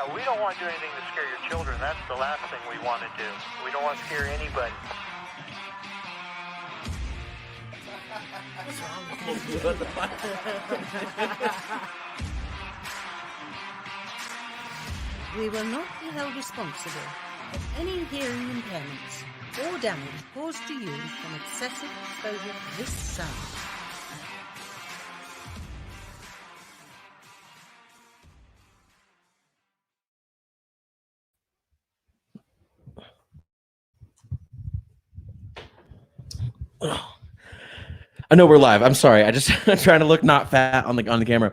Yeah, we don't want to do anything to scare your children. That's the last thing we want to do. We don't want to scare anybody. We will not be held responsible for any hearing impairments or damage caused to you from excessive exposure to this sound. I know we're live. I'm sorry. I'm trying to look not fat on the camera.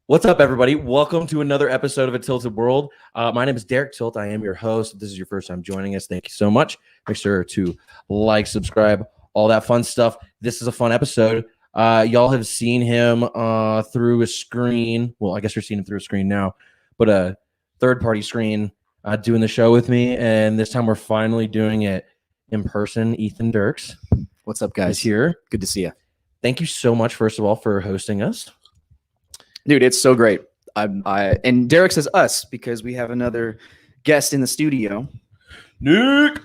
What's up, everybody? Welcome to another episode of A Tilted World. My name is Derek Tilt. I am your host. If this is your first time joining us, thank you so much. Make sure to like, subscribe, all that fun stuff. This is a fun episode. Y'all have seen him through a screen. Well, I guess you're seeing him through a screen now, but a third-party screen doing the show with me. And this time we're finally doing it in person. Ethan Dirks. What's up, guys? Is here. Good to see you. Thank you so much, first of all, for hosting us. Dude, it's so great. And Derek says us because we have another guest in the studio. Nick.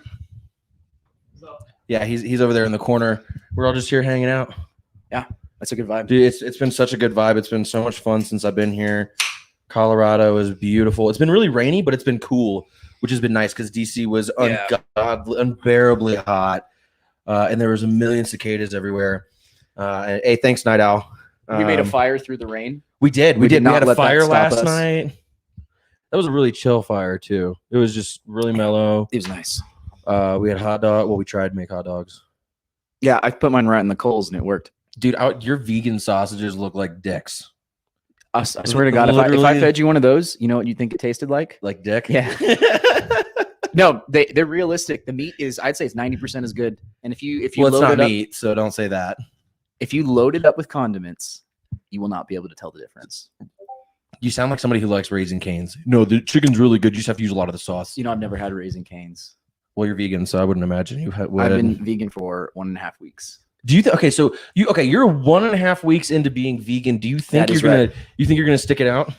Yeah, he's over there in the corner. We're all just here hanging out. Yeah, that's a good vibe. Dude, it's been such a good vibe. It's been so much fun since I've been here. Colorado is beautiful. It's been really rainy, but it's been cool, which has been nice because DC was unbearably hot. And there was a million cicadas everywhere. And, hey, thanks, Night Owl. We made a fire through the rain. We did. We had a fire last us. night. That was a really chill fire, too. It was just really mellow. It was nice. We had hot dog. Well, we tried to make hot dogs. Yeah, I put mine right in the coals and it worked. Dude, your vegan sausages look like dicks. I swear to God, if I fed you one of those, you know what you think it tasted like? Like dick? Yeah. No, they're realistic. The meat is, I'd say it's 90% as good. And if you well, it's load not it up, meat, so don't say that. if you load it up with condiments, you will not be able to tell the difference. You sound like somebody who likes Raising Cane's. No, the chicken's really good. You just have to use a lot of the sauce. You know, I've never had Raising Cane's. Well, you're vegan, so I wouldn't imagine you would. I've been vegan for 1.5 weeks. Do you okay? So you're 1.5 weeks into being vegan. Do you think you're gonna stick it out?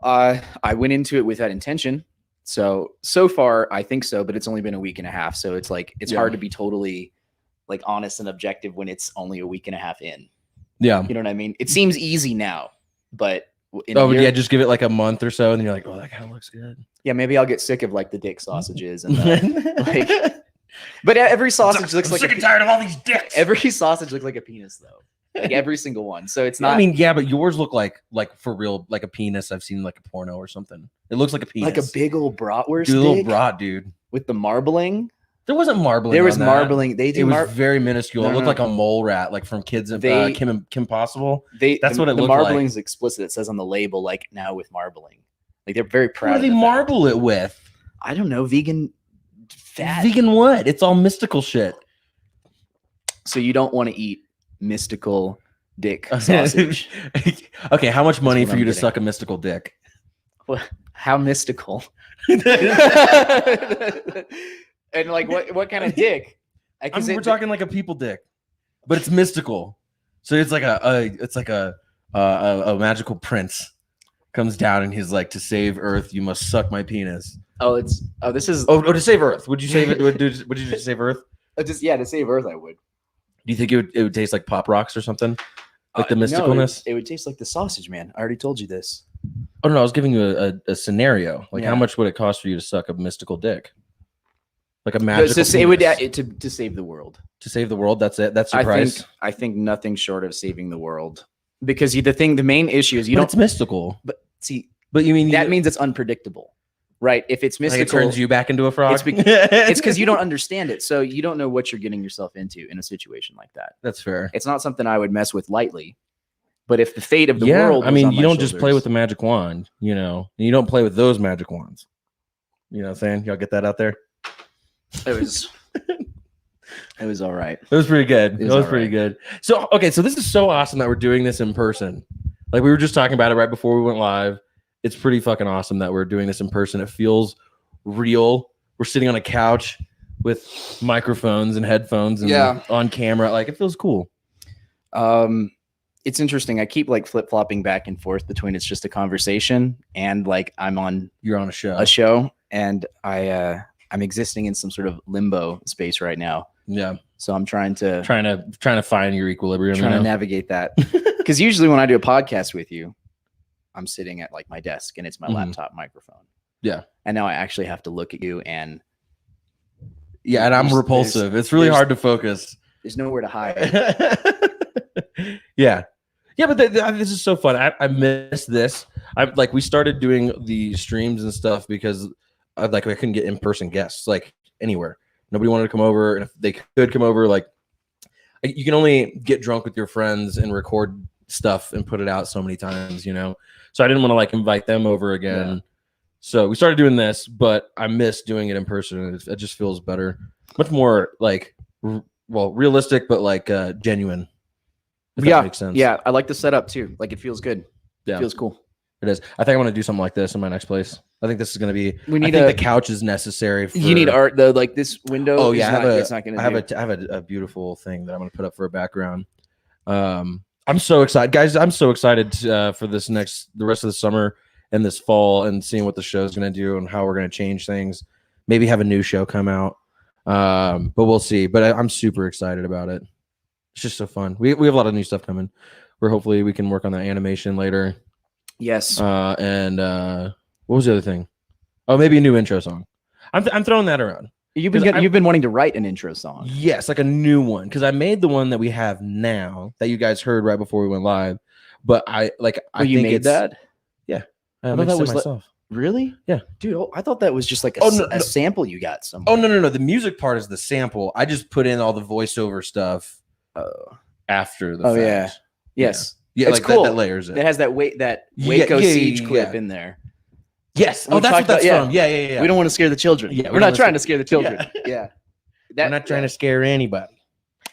I went into it with that intention. So far, I think so, but it's only been a week and a half. So it's like, it's hard to be totally like honest and objective when it's only a week and a half in. Yeah. You know what I mean? It seems easy now, but just give it like a month or so. And then you're like, oh, that kind of looks good. Yeah. Maybe I'll get sick of like the dick sausages and but every sausage looks like sick and tired of all these dicks. Every sausage looks like a penis though. Like every single one. So it's not. I mean, yeah, but yours look like for real, like a penis. I've seen like a porno or something. It looks like a penis, like a big old bratwurst, dude, a little brat, dude, with the marbling. There wasn't marbling. There was on marbling. They do. It was very minuscule. It looked like a mole rat, like from Kids of Kim Possible. That's what it looked like. The marbling is explicit. It says on the label, like now with marbling. Like they're very proud. What do they marble it with? I don't know. Vegan fat. Vegan what? It's all mystical shit. So you don't want to eat mystical dick sausage. Okay, how much money for you to suck a mystical dick? Well, how mystical? And like what kind of dick? We're talking like a people dick, but it's mystical. So it's like a magical prince comes down and he's like, to save Earth, you must suck my penis. To save Earth. Would you save it? Would you just save Earth? To save Earth, I would. Do you think it would taste like Pop Rocks or something? Like the mysticalness? No, it would taste like the sausage, man. I already told you this. Oh, no, I was giving you a scenario. Like, how much would it cost for you to suck a mystical dick? Like a magical penis. To save the world. To save the world, that's it? That's your price? I think nothing short of saving the world. Because the main issue is it's mystical. But see, that means it's unpredictable. Right? If it's mystical, like it turns you back into a frog. It's because you don't understand it, so you don't know what you're getting yourself into in a situation like that. That's fair. It's not something I would mess with lightly. But if the fate of the world, you don't just play with the magic wand, you know. And you don't play with those magic wands. You know what I'm saying? Y'all get that out there? It was all right. It was pretty good. It was pretty good. So so this is so awesome that we're doing this in person. Like we were just talking about it right before we went live. It's pretty fucking awesome that we're doing this in person. It feels real. We're sitting on a couch with microphones and headphones and on camera. Like it feels cool. it's interesting. I keep like flip flopping back and forth between it's just a conversation and like You're on a show, and I'm existing in some sort of limbo space right now. Yeah. So I'm trying to find your equilibrium. Trying to navigate that. Because usually when I do a podcast with you, I'm sitting at like my desk and it's my laptop microphone. Yeah. And now I actually have to look at you and and I'm repulsive. It's really hard to focus. There's nowhere to hide. Yeah, but this is so fun. I miss this. We started doing the streams and stuff because I couldn't get in-person guests like anywhere. Nobody wanted to come over, and if they could come over, like you can only get drunk with your friends and record stuff and put it out so many times, you know. So I didn't want to like invite them over again. Yeah. So we started doing this, but I miss doing it in person. It just feels better, much more like realistic, but like genuine. If that makes sense. Yeah, I like the setup too. Like it feels good. Yeah, it feels cool. It is. I think I want to do something like this in my next place. I think this is going to be. I think the couch is necessary. You need art though, like this window. Oh yeah, I have a beautiful thing that I'm going to put up for a background. I'm so excited, guys. I'm so excited for the rest of the summer and this fall, and seeing what the show is going to do and how we're going to change things. Maybe have a new show come out, but we'll see. But I'm super excited about it. It's just so fun. We have a lot of new stuff coming. Where hopefully we can work on the animation later. Yes. And what was the other thing? Oh, maybe a new intro song. I'm throwing that around. You've been wanting to write an intro song. Yes, like a new one, because I made the one that we have now that you guys heard right before we went live. But I you made that? Yeah, I thought that was myself. Really? Yeah, dude. I thought that was just like a sample you got somewhere. Oh no. The music part is the sample. I just put in all the voiceover stuff after the fact. Yeah. Yes. Yeah, it's like cool. that layers it. It has that Waco Siege clip in there. Yes. Oh, that's what that's from. Yeah. We don't want to scare the children. Yeah, we're not trying to scare the children. Yeah. We're not trying to scare anybody.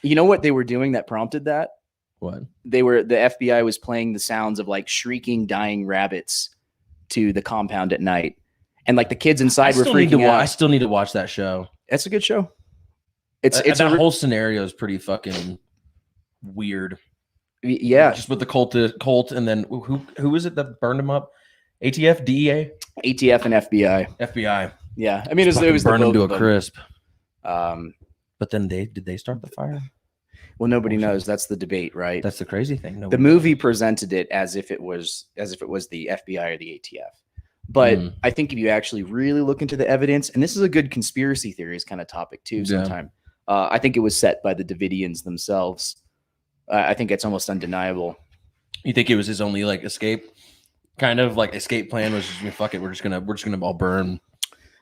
You know what they were doing that prompted that? What? The FBI was playing the sounds of like shrieking, dying rabbits to the compound at night. And like the kids inside were freaking out. I still need to watch that show. That's a good show. It's that whole scenario is pretty fucking weird. Yeah, just with the cult, and then who is it that burned him up? ATF, DEA, ATF, and FBI. Yeah, I mean it was burned him to a crisp. But then did they start the fire? Well, nobody knows. That's the debate, right? That's the crazy thing. The movie presented it as if it was the FBI or the ATF. But I think if you actually really look into the evidence, and this is a good conspiracy theories kind of topic too, sometime. I think it was set by the Davidians themselves. I think it's almost undeniable. You think it was his only like escape, kind of like escape plan was just, fuck it, we're just gonna all burn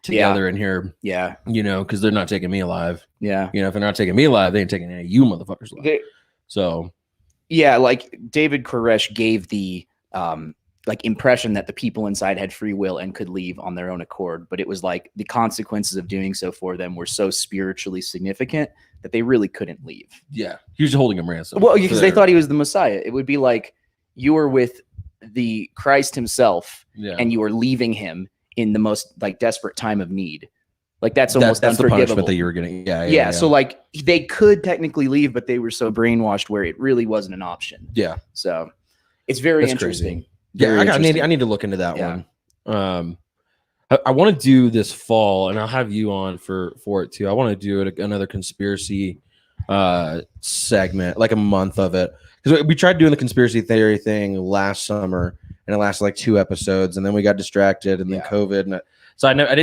together in here. Yeah, you know, because they're not taking me alive. Yeah, you know, if they're not taking me alive, they ain't taking any of you motherfuckers alive. So, yeah, like David Koresh gave the impression that the people inside had free will and could leave on their own accord, but it was like the consequences of doing so for them were so spiritually significant that they really couldn't leave. Yeah, he was holding him ransom. Well, because they thought he was the Messiah. It would be like you were with the Christ himself, and you were leaving him in the most like desperate time of need. Like that's almost unforgivable. The punishment that you were getting. Yeah. So like they could technically leave, but they were so brainwashed where it really wasn't an option. Yeah. So it's very interesting. Crazy. Yeah, I need to look into that one. I want to do this fall, and I'll have you on for it too. I want to do another conspiracy segment, like a month of it, because we tried doing the conspiracy theory thing last summer, and it lasted like 2 episodes, and then we got distracted, and then COVID, and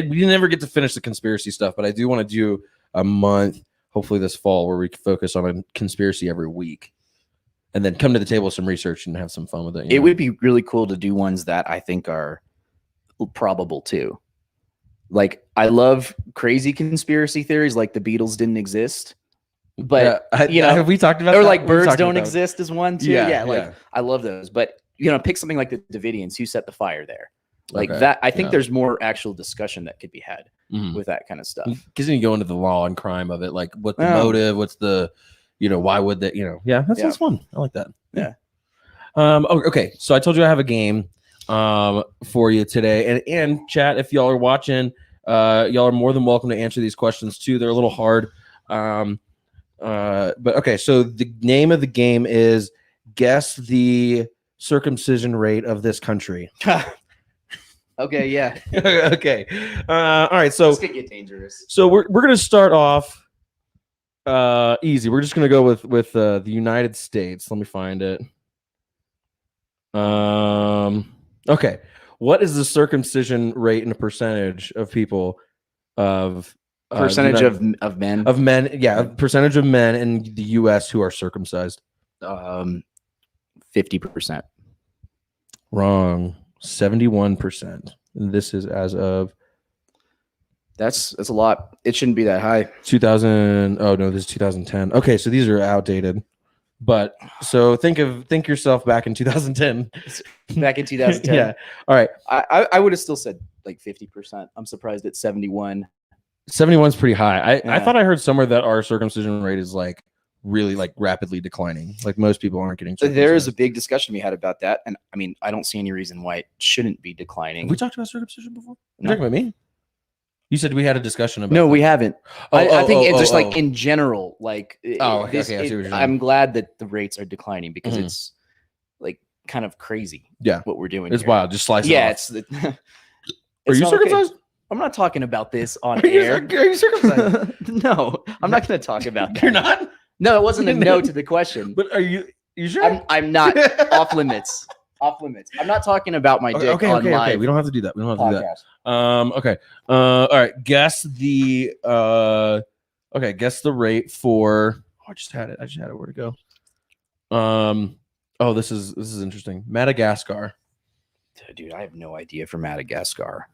we didn't ever get to finish the conspiracy stuff. But I do want to do a month, hopefully this fall, where we focus on a conspiracy every week. And then come to the table with some research and have some fun with it. It would be really cool to do ones that I think are probable too. Like I love crazy conspiracy theories, like the Beatles didn't exist. But have we talked about or that? like birds don't exist as one too. Yeah, I love those. But pick something like the Davidians, who set the fire there. Like that, I think there's more actual discussion that could be had with that kind of stuff. Because then you go into the law and crime of it, like what the motive, what's the why would that, that's fun. I like that. Yeah. Okay. So I told you I have a game for you today. And chat, if y'all are watching, y'all are more than welcome to answer these questions too. They're a little hard. But okay. So the name of the game is guess the circumcision rate of this country. Okay, yeah. Okay. All right. So This could get dangerous. So we're gonna start off easy. We're just gonna go with the United States. Let me find it. Okay. What is the circumcision rate in a percentage of people of Percentage of men? of men? Yeah, percentage of men in the U.S. who are circumcised. 50%. Wrong. 71%. This is as of That's a lot. It shouldn't be that high. 2000. Oh no, this is 2010. Okay, so these are outdated. But so think yourself back in 2010. Back in 2010. Yeah. All right. I would have still said like 50%. I'm surprised at 71. 71 is pretty high. I Yeah. thought I heard somewhere that our circumcision rate is like really like rapidly declining. Like most people aren't getting circumcised. There is a big discussion we had about that, and I mean, I don't see any reason why it shouldn't be declining. Have we talked about circumcision before? You No. talking about me? You said we had a discussion about No, that. we haven't. Oh, I think it's just oh. like in general, like Oh, okay, I see what you're saying. I'm glad that the rates are declining because Mhm. it's like kind of crazy. Yeah. What we're doing. It's here. wild. Just slice Yeah, it off. it's. Are It's you not okay. circumcised? I'm not talking about this on Are you, air. are you circumcised? No, I'm not going to talk about that. You're not? No, it wasn't a no to the question. But are you sure? I'm not off limits. Off limits. I'm not talking about my dick on live okay. We don't have to do that. We don't have to do that. podcast. Okay. All right. Guess the guess the rate for I just had it. Where to go? Oh, this is interesting. Madagascar. Dude, I have no idea for Madagascar.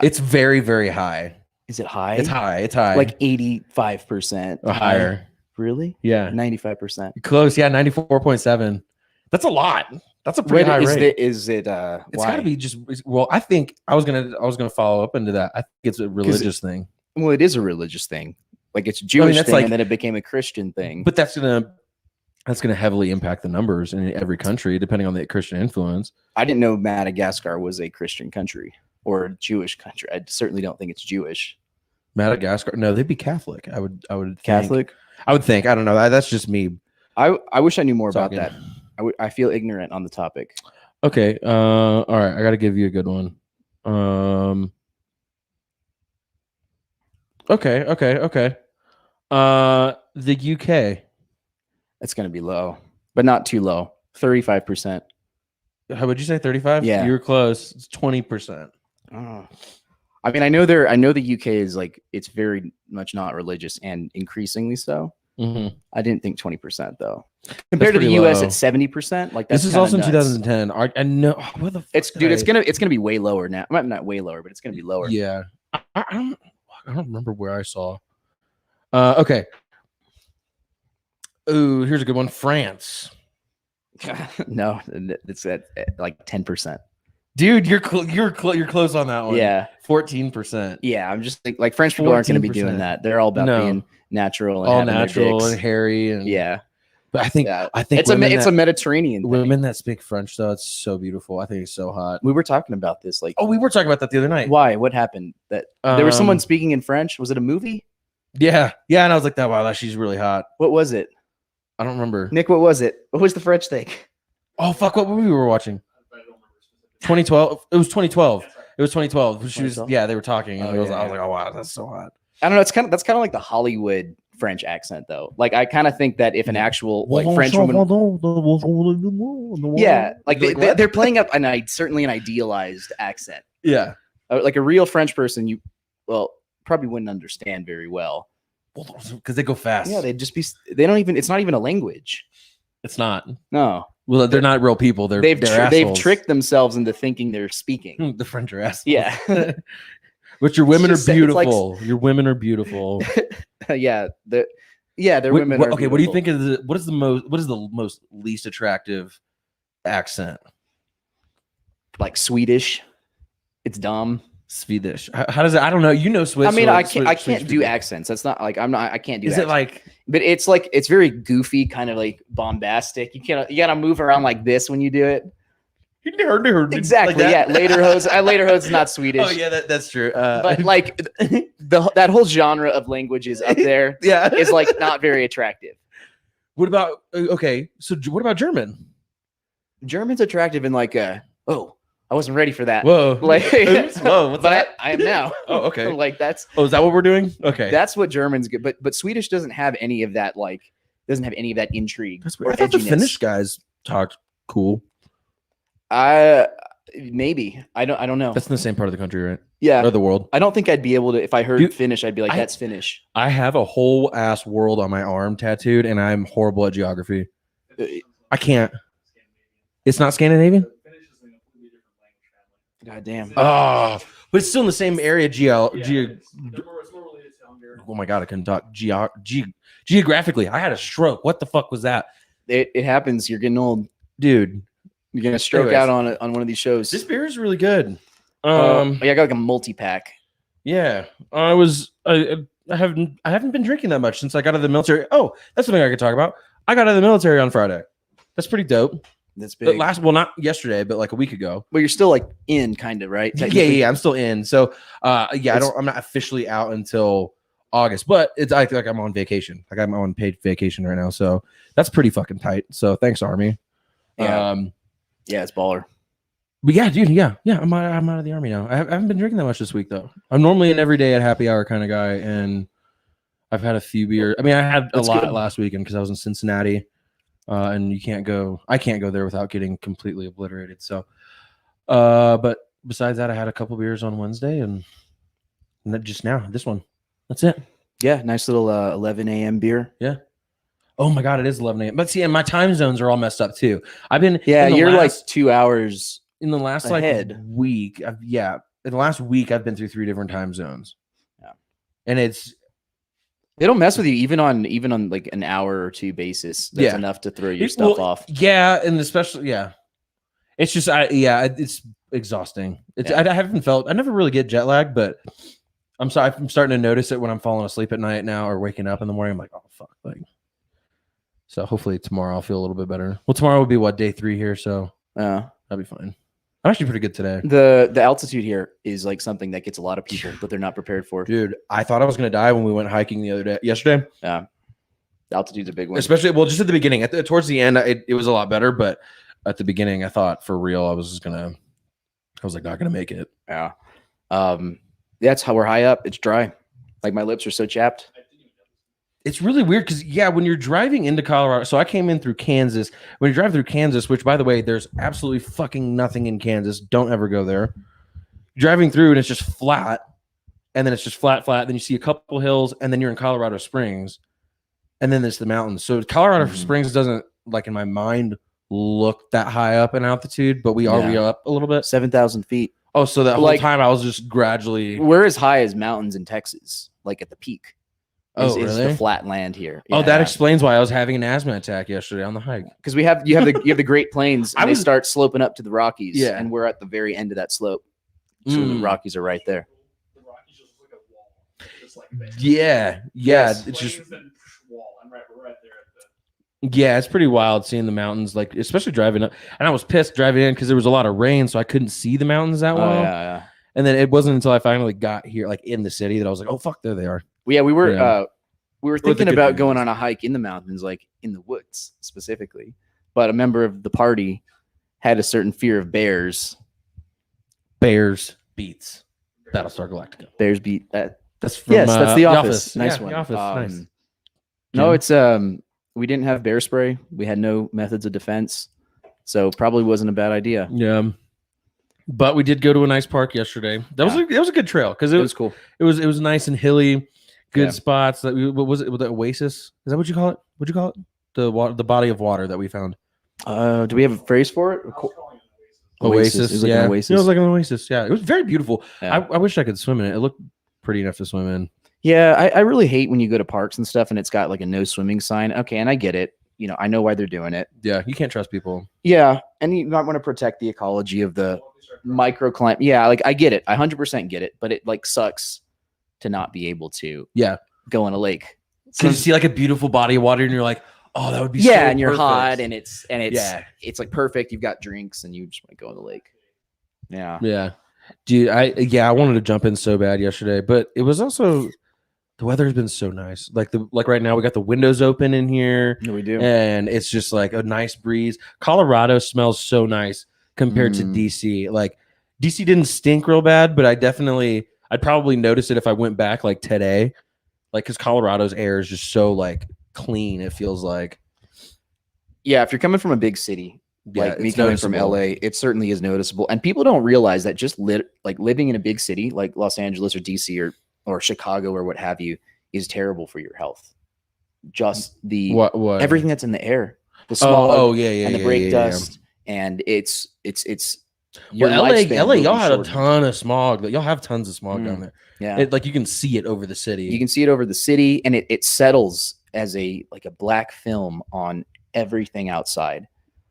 It's very, very high. Is it high? It's high. It's high. Like 85%. or higher. Really? Yeah. 95%. Close. Yeah, 94.7. That's a lot. That's a pretty high rate. Is it It's got to be just well. I think I was gonna follow up into that. I think it's a religious thing. Well, it is a religious thing. Like it's a Jewish that's thing, like- and then it became a Christian thing. But that's gonna heavily impact the numbers in every country, depending on the Christian influence. I didn't know Madagascar was a Christian country or a Jewish country. I certainly don't think it's Jewish. Madagascar, no, they'd be Catholic. I would think. Catholic? I would think. I don't know. That's just me. I wish I knew more about Talking. that. I feel ignorant on the topic. Okay. All right. I got to give you a good one. Okay. The UK. It's going to be low, but not too low. 35%. How would you say 35? Yeah. You were close. It's 20%. Oh. I mean, I know the UK is like, it's very much not religious and increasingly so. Mm-hmm. I didn't think 20% though. Compared to the pretty US low. at 70%, like that's This is kinda also in nuts. 2010. I know. What the fuck It's did dude, I- it's gonna be way lower now. Well, not way lower, but it's gonna be lower. Yeah. I don't remember where I saw. Okay. Ooh, here's a good one. France. No, it's at like 10%. Dude, you're close on that one. Yeah, 14%. yeah. I'm just like French people aren't gonna be 14%. doing that. They're all about No. being natural and All having their natural dicks. and hairy and Yeah, But I think yeah. I think It's a Mediterranean thing. women that speak French though, it's so beautiful. I think it's so hot. We were talking about this. Like, Oh, we were talking about that the other night. why? What happened? That there was someone Um, speaking in French. Was it a movie? Yeah, and I was like, wow, she's really hot. What was it, I don't remember. Nick? What was it? What was the French thing? Oh fuck, what movie we were watching? 2012. It was 2012. It was 2012. She was 2012? yeah, they were talking, and Oh, I was yeah. like, oh wow, that's so hot. I don't know. That's kind of like the Hollywood French accent, though. Like, I kind of think that if an actual like French woman, yeah, like what? they're playing up certainly an idealized accent. Yeah. Like a real French person, you probably wouldn't understand very well. Because they go fast. Yeah, they'd just be. They don't even. It's not even a language. It's not. No, Well, they're not real people. they've they're they've assholes. tricked themselves into thinking they're speaking. The French are assholes. Yeah, But your women are just- it's like- beautiful. Your women are beautiful. yeah, their women. Are Okay, what do you beautiful. think is what is the most least attractive accent? Like Swedish? It's dumb. Swedish. How does it? I don't know. You know Swiss. I mean, so I Swedish can't do people. accents. That's not like I can't do. Is it accents. like But it's like it's very goofy, kind of like bombastic. You gotta move around like this when you do it. Exactly. like yeah. that? Later hose is not Swedish. Oh yeah, that's true. But like that whole genre of languages up there yeah, is like not very attractive. What about okay? So what about German? German's attractive in like I wasn't ready for that. Whoa, Like oops, whoa, what's but that? I am now. Oh, okay. Like that's Oh, is that what we're doing? Okay, that's what German's good. But Swedish doesn't have any of that. Like doesn't have any of that intrigue. that's Or weird. I thought the edginess. Finnish guys talked cool. Maybe I don't know. That's in the same part of the country, right? Yeah, Or the world. I don't think I'd be able to. If I heard Dude, Finnish, I'd be like, I- "That's Finnish." I have a whole ass world on my arm tattooed, and I'm horrible at geography. I can't. It's not Scandinavian. God damn. Oh, but it's still in the same area. Oh my god, I couldn't talk. Geographically, I had a stroke. What the fuck was that, It happens. You're getting old. dude? You're gonna stroke Anyways. out on one of these shows. This beer is really good. Yeah, I got like a multi-pack. Yeah, I haven't been drinking that much since I got out of the military. Oh, that's something I could talk about. I got out of the military on Friday. That's pretty dope. That's But big. well, not yesterday, but like a week ago. But you're still like in, kind of, right? Yeah, I'm still in. So, I'm not officially out until August, but I feel like I'm on vacation. Like I'm on paid vacation right now, so that's pretty fucking tight. So thanks, Army. Yeah. Yeah, it's baller. But yeah, dude, yeah, I'm out of the Army now. I haven't been drinking that much this week though. I'm normally an everyday at happy hour kind of guy, and I've had a few beers. I mean, I had a lot last weekend because I was in Cincinnati, and I can't go there without getting completely obliterated. So, but besides that, I had a couple beers on Wednesday, and just now this one. That's it. Yeah, nice little 11 a.m. beer. Yeah. Oh my god, it is 11 a.m. But see, and my time zones are all messed up too. I've been You're like 2 hours in the last ahead. like week. In the last week, I've been through 3 different time zones. Yeah, and they don't mess with you even on like an hour or two basis. That's enough to throw your stuff off. Yeah, and especially it's just it's exhausting. I never really get jet lag, but I'm starting to notice it when I'm falling asleep at night now or waking up in the morning. I'm like, oh fuck, like. So hopefully tomorrow I'll feel a little bit better. Well, tomorrow will be day 3 here, so that'll be fine. I'm actually pretty good today. The altitude here is like something that gets a lot of people, but they're not prepared for. Dude, I thought I was gonna die when we went hiking yesterday. Yeah, the altitude's a big one. Especially just at the beginning. Towards the end, it was a lot better, but at the beginning, I thought for real I was like not gonna make it. Yeah, that's how we're high up. It's dry. Like my lips are so chapped. It's really weird because when you're driving into Colorado, so I came in through Kansas. When you drive through Kansas, which by the way, there's absolutely fucking nothing in Kansas. Don't ever go there. Driving through and it's just flat, and then it's just flat. Then you see a couple hills, and then you're in Colorado Springs, and then there's the mountains. So Colorado Springs doesn't, like in my mind, look that high up in altitude, but we are up a little bit. 7,000 feet. Oh, so that whole time I was just gradually. We're as high as mountains in Texas, like at the peak. Is really? The flat land here. Oh, that explains why I was having an asthma attack yesterday on the hike. Because you have the Great Plains, and they start sloping up to the Rockies. Yeah, and we're at the very end of that slope. So the Rockies are right there. The Rockies just look like a wall. Just like that. Yeah. It's just wall. We're right there at yeah, it's pretty wild seeing the mountains, like especially driving up. And I was pissed driving in because there was a lot of rain, so I couldn't see the mountains that well. Yeah. And then it wasn't until I finally got here, like in the city, that I was like, oh fuck, there they are. We were thinking about going on a hike in the mountains, like in the woods specifically. But a member of the party had a certain fear of bears. Bears beats Battlestar Galactica. Bears beat that. That's from, that's The Office. Nice yeah, one. The Office. Nice. No, it's we didn't have bear spray. We had no methods of defense, so probably wasn't a bad idea. Yeah. But we did go to a nice park yesterday. That was a good trail because it was cool. It was nice and hilly. Good spots. What was it? The Oasis? Is that what you call it? What'd you call it? The body of water that we found. Do we have a phrase for it? Oasis. It was like an oasis. It was like an oasis. Yeah, it was very beautiful. Yeah. I wish I could swim in it. It looked pretty enough to swim in. Yeah, I really hate when you go to parks and stuff and it's got like a no swimming sign. Okay, and I get it. I know why they're doing it. Yeah, you can't trust people. Yeah, and you might want to protect the ecology of the microclimate. Yeah, like I get it. I 100% get it, but it like sucks to not be able to go in a lake. So you see like a beautiful body of water and you're like, oh, that would be and you're perfect. hot and it's like perfect. You've got drinks and you just want to go in the lake. Yeah. Yeah. Dude, I wanted to jump in so bad yesterday, but it was also The weather's been so nice. Like right now, we got the windows open in here, we do. and it's just like a nice breeze. Colorado smells so nice compared to DC. Like DC didn't stink real bad, but I'd probably notice it if I went back like today, like because Colorado's air is just so like clean. It feels like. Yeah, if you're coming from a big city, like me coming from LA, it certainly is noticeable. And people don't realize that just like living in a big city like Los Angeles or DC or Chicago or what have you is terrible for your health. Just the what everything that's in the air, the smog, and the brake dust, and it's your LA, lifespan will be y'all had a shortened. ton of smog. Y'all have tons of smog down there. Yeah, Like you can see it over the city. you can see it over the city, and it settles as a black film on everything outside.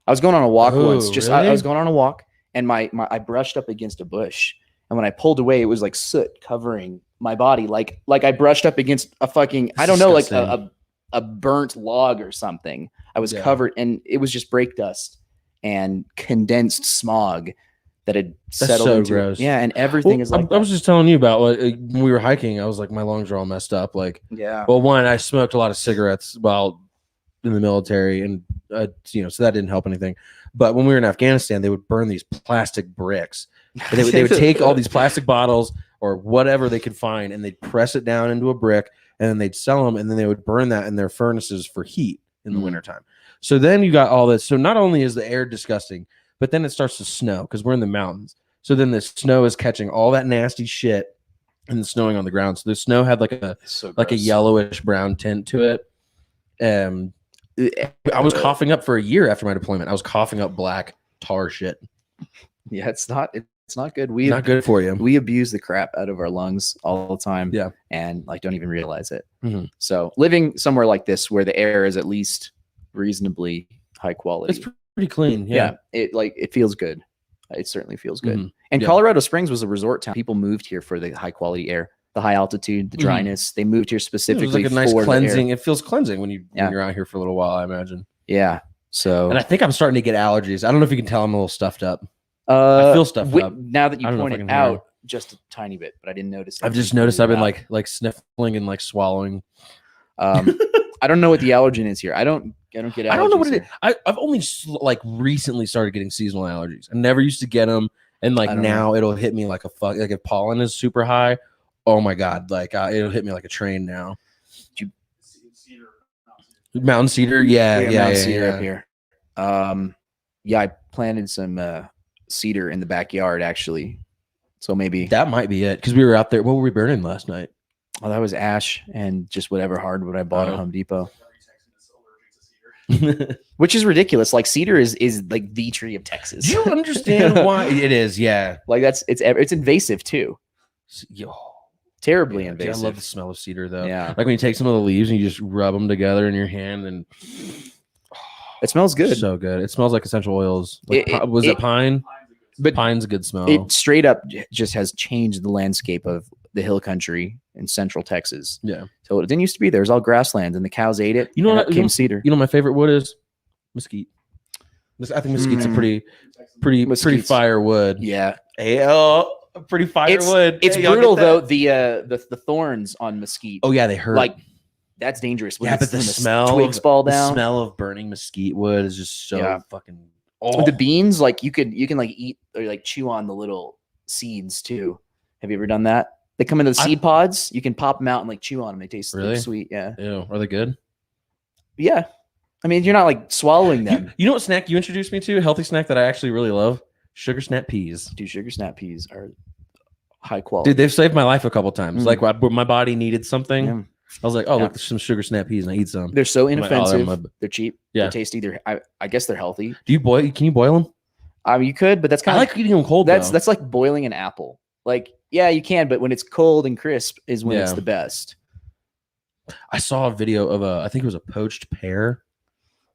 I was going on a walk once. Really? I was going on a walk, and my I brushed up against a bush, and when I pulled away, it was like soot covering my body, like I brushed up against a fucking I don't know, like a burnt log or something. I was covered, and it was just brake dust and condensed smog that had settled into gross. Yeah, and everything is like I was just telling you about when we were hiking. I was like, my lungs are all messed up. Like, yeah. Well, one, I smoked a lot of cigarettes while in the military, and so that didn't help anything. But when we were in Afghanistan, they would burn these plastic bricks. They would take all these plastic bottles or whatever they could find, and they'd press it down into a brick, and then they'd sell them, and then they would burn that in their furnaces for heat in the wintertime. So then you got all this. So not only is the air disgusting, but then it starts to snow because we're in the mountains. So then the snow is catching all that nasty shit and snowing on the ground. So the snow had like a yellowish brown tint to it. I was coughing up for a year after my deployment. I was coughing up black tar shit. Yeah, it's not good. Not good for you. We abuse the crap out of our lungs all the time. Yeah. And like don't even realize it. Mm-hmm. So living somewhere like this where the air is at least reasonably high quality. It's pretty clean. Yeah. It feels good. It certainly feels good. Mm-hmm. And Colorado Springs was a resort town. People moved here for the high quality air, the high altitude, the dryness. They moved here specifically it was like a nice for cleansing. It feels cleansing when Yeah. you're out here for a little while, I imagine. Yeah. So And I think I'm starting to get allergies. I don't know if you can tell I'm a little stuffed up. I feel stuffed up. Now that you I don't know if I pointed can hear. out just a tiny bit, but I didn't notice. I've just noticed I've been like sniffling and like swallowing. I don't know what the allergen is here. I don't get allergies. I don't know what it is. here. I've only like recently started getting seasonal allergies. I never used to get them, and like now it'll hit me like a fuck. Like if pollen is super high, oh my god, like it'll hit me like a train now. Mountain cedar, yeah, cedar up here. I planted some cedar in the backyard actually, so maybe That might be it because we were out there. What were we burning last night? Oh, that was ash and just whatever hardwood I bought at Home Depot. Which is ridiculous. Like cedar is like the tree of Texas. Do you understand why it is? Yeah, like it's invasive too. Yo, Terribly I invasive. love the smell of cedar though. Yeah. Like when you take some of the leaves and you just rub them together in your hand, and It smells good. so good. It smells like essential oils. Like, was it pine? But Pine's a good smell. it straight up just has changed the landscape of the hill country in central Texas. Yeah. So it didn't used to be there. It was all grasslands and the cows ate it. You know and what? up came cedar. You know my favorite wood is mesquite. I think mesquite's a pretty Mesquite's- fire wood. Yeah. A pretty fire wood. It's Hey, y'all brutal get though. that? The thorns on mesquite. Oh yeah, they hurt. Like that's dangerous. When yeah, but the when smell, twigs fall down. the smell of burning mesquite wood is just so Yeah. fucking. With the beans, like you can like eat or like chew on the little seeds too. Have you ever done that? They come in the seed pods. You can pop them out and like chew on them. They taste Really? like, sweet. Yeah. Ew, are they good? Yeah. I mean, you're not like swallowing them. You know what snack you introduced me to? A healthy snack that I actually really love? Sugar snap peas. Dude, sugar snap peas are high quality. Dude, they've saved my life a couple times. Mm. Like my body needed something. Yeah. I was like, oh, Yeah. look, there's some sugar snap peas, and I eat some. They're so I'm like, inoffensive. They're cheap. Yeah. They're tasty. I guess they're healthy. Do you boil? Can you boil them? I mean, you could, but that's I kind of like eating them cold. that's though. that's like boiling an apple. Like, yeah, you can, but when it's cold and crisp is when it's Yeah. the best. I saw a video of I think it was a poached pear.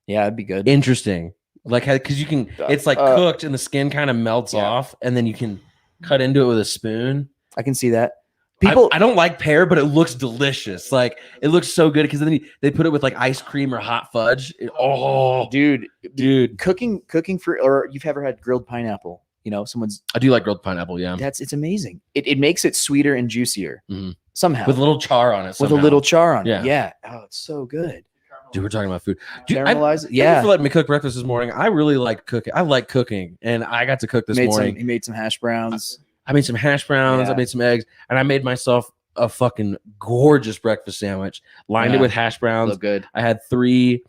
Yeah, it'd be good. Interesting. Like, because you can, it's like cooked and the skin kind of melts off, and then you can cut into it with a spoon. I can see that. I don't like pear, but it looks delicious. Like, it looks so good because then they put it with like ice cream or hot fudge. dude, cooking for, or you've ever had grilled pineapple? You know, someone's I do like grilled pineapple. Yeah, it's amazing. It makes it sweeter and juicier Mhm. somehow with a little char on it. with a somehow. little char on Yeah. it. Yeah. Oh, it's so good. Dude, we're talking about food. Dude, Caramelize it. Thank you Yeah. for letting me cook breakfast this morning. I really like cooking. I like cooking, and I got to cook this morning. He made some hash browns. I made some hash browns. I Yeah. made some eggs, and I made myself a fucking gorgeous breakfast sandwich. Lined it Yeah. with hash browns. So good. I had 3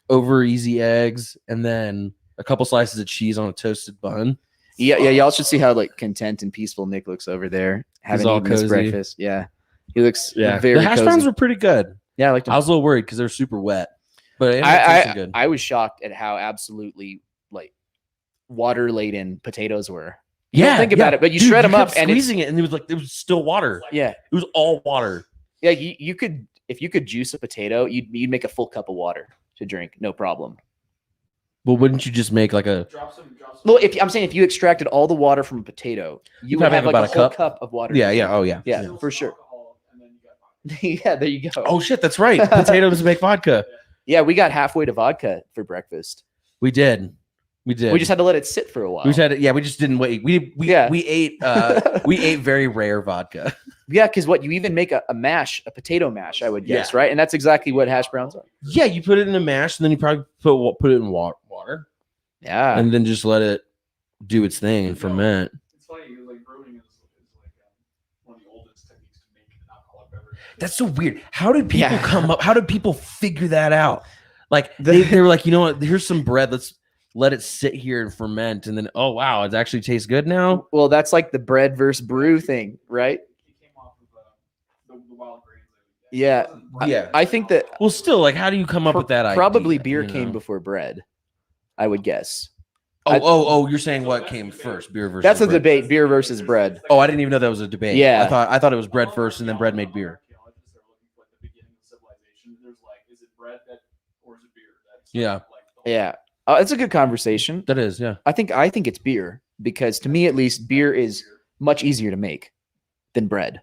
over easy eggs, and then a couple slices of cheese on a toasted bun. Yeah, y'all should see how like content and peaceful Nick looks over there having all eaten his cozy. breakfast. Yeah, he looks Yeah, very the hash cozy. browns were pretty good. Yeah, I liked them. I was a little worried because they're super wet, but it tasted good. I was shocked at how absolutely like water laden potatoes were. You don't think about it, but you shred them up and squeezing it, and it was still water. Yeah, It was all water. yeah. You could if you could juice a potato, you'd make a full cup of water to drink, no problem. Well, wouldn't you just make like a? Drop some. Well, I'm saying if you extracted all the water from a potato, you would probably have have like about a a whole cup. cup of water. Yeah, yeah, oh yeah. Yeah, for sure. Alcohol, and then you got Yeah, there you go. Oh shit, that's right. Potatoes make vodka. Yeah, we got halfway to vodka for breakfast. We did. We We just had to let it sit for a while. We just had it. Yeah, we just didn't wait. We Yeah. we ate we ate very rare vodka. Yeah, because what you even make a potato mash, I would guess, right? And that's exactly what hash browns are. Yeah, you put it in a mash, and then you probably put it in water, Yeah, and then just let it do its thing and ferment. It's funny, like brewing is like one of the oldest techniques to make an alcoholic beverage. That's so weird. How did people Yeah. come up? How did people figure that out? Like they were like, you know what? Here's some bread. Let's let it sit here and ferment, and then oh wow, it actually tastes good now. well, that's like the bread versus brew thing, right? It came off of the wild grains. Yeah. Yeah. I think that Well, still, like, how do you come up with that idea? probably beer you came know? before bread, I would guess. Oh, you're saying what came first, beer versus? That's a bread. debate, beer versus bread. Oh, I didn't even know that was a debate. Yeah. I thought it was bread first, and then bread made beer. Archaeologists are looking for like the beginning of civilization. There's like, is it bread that, or is it beer? That's Yeah. like the Yeah. It's a good conversation. That is, yeah. I think it's beer because to me at least beer is much easier to make than bread.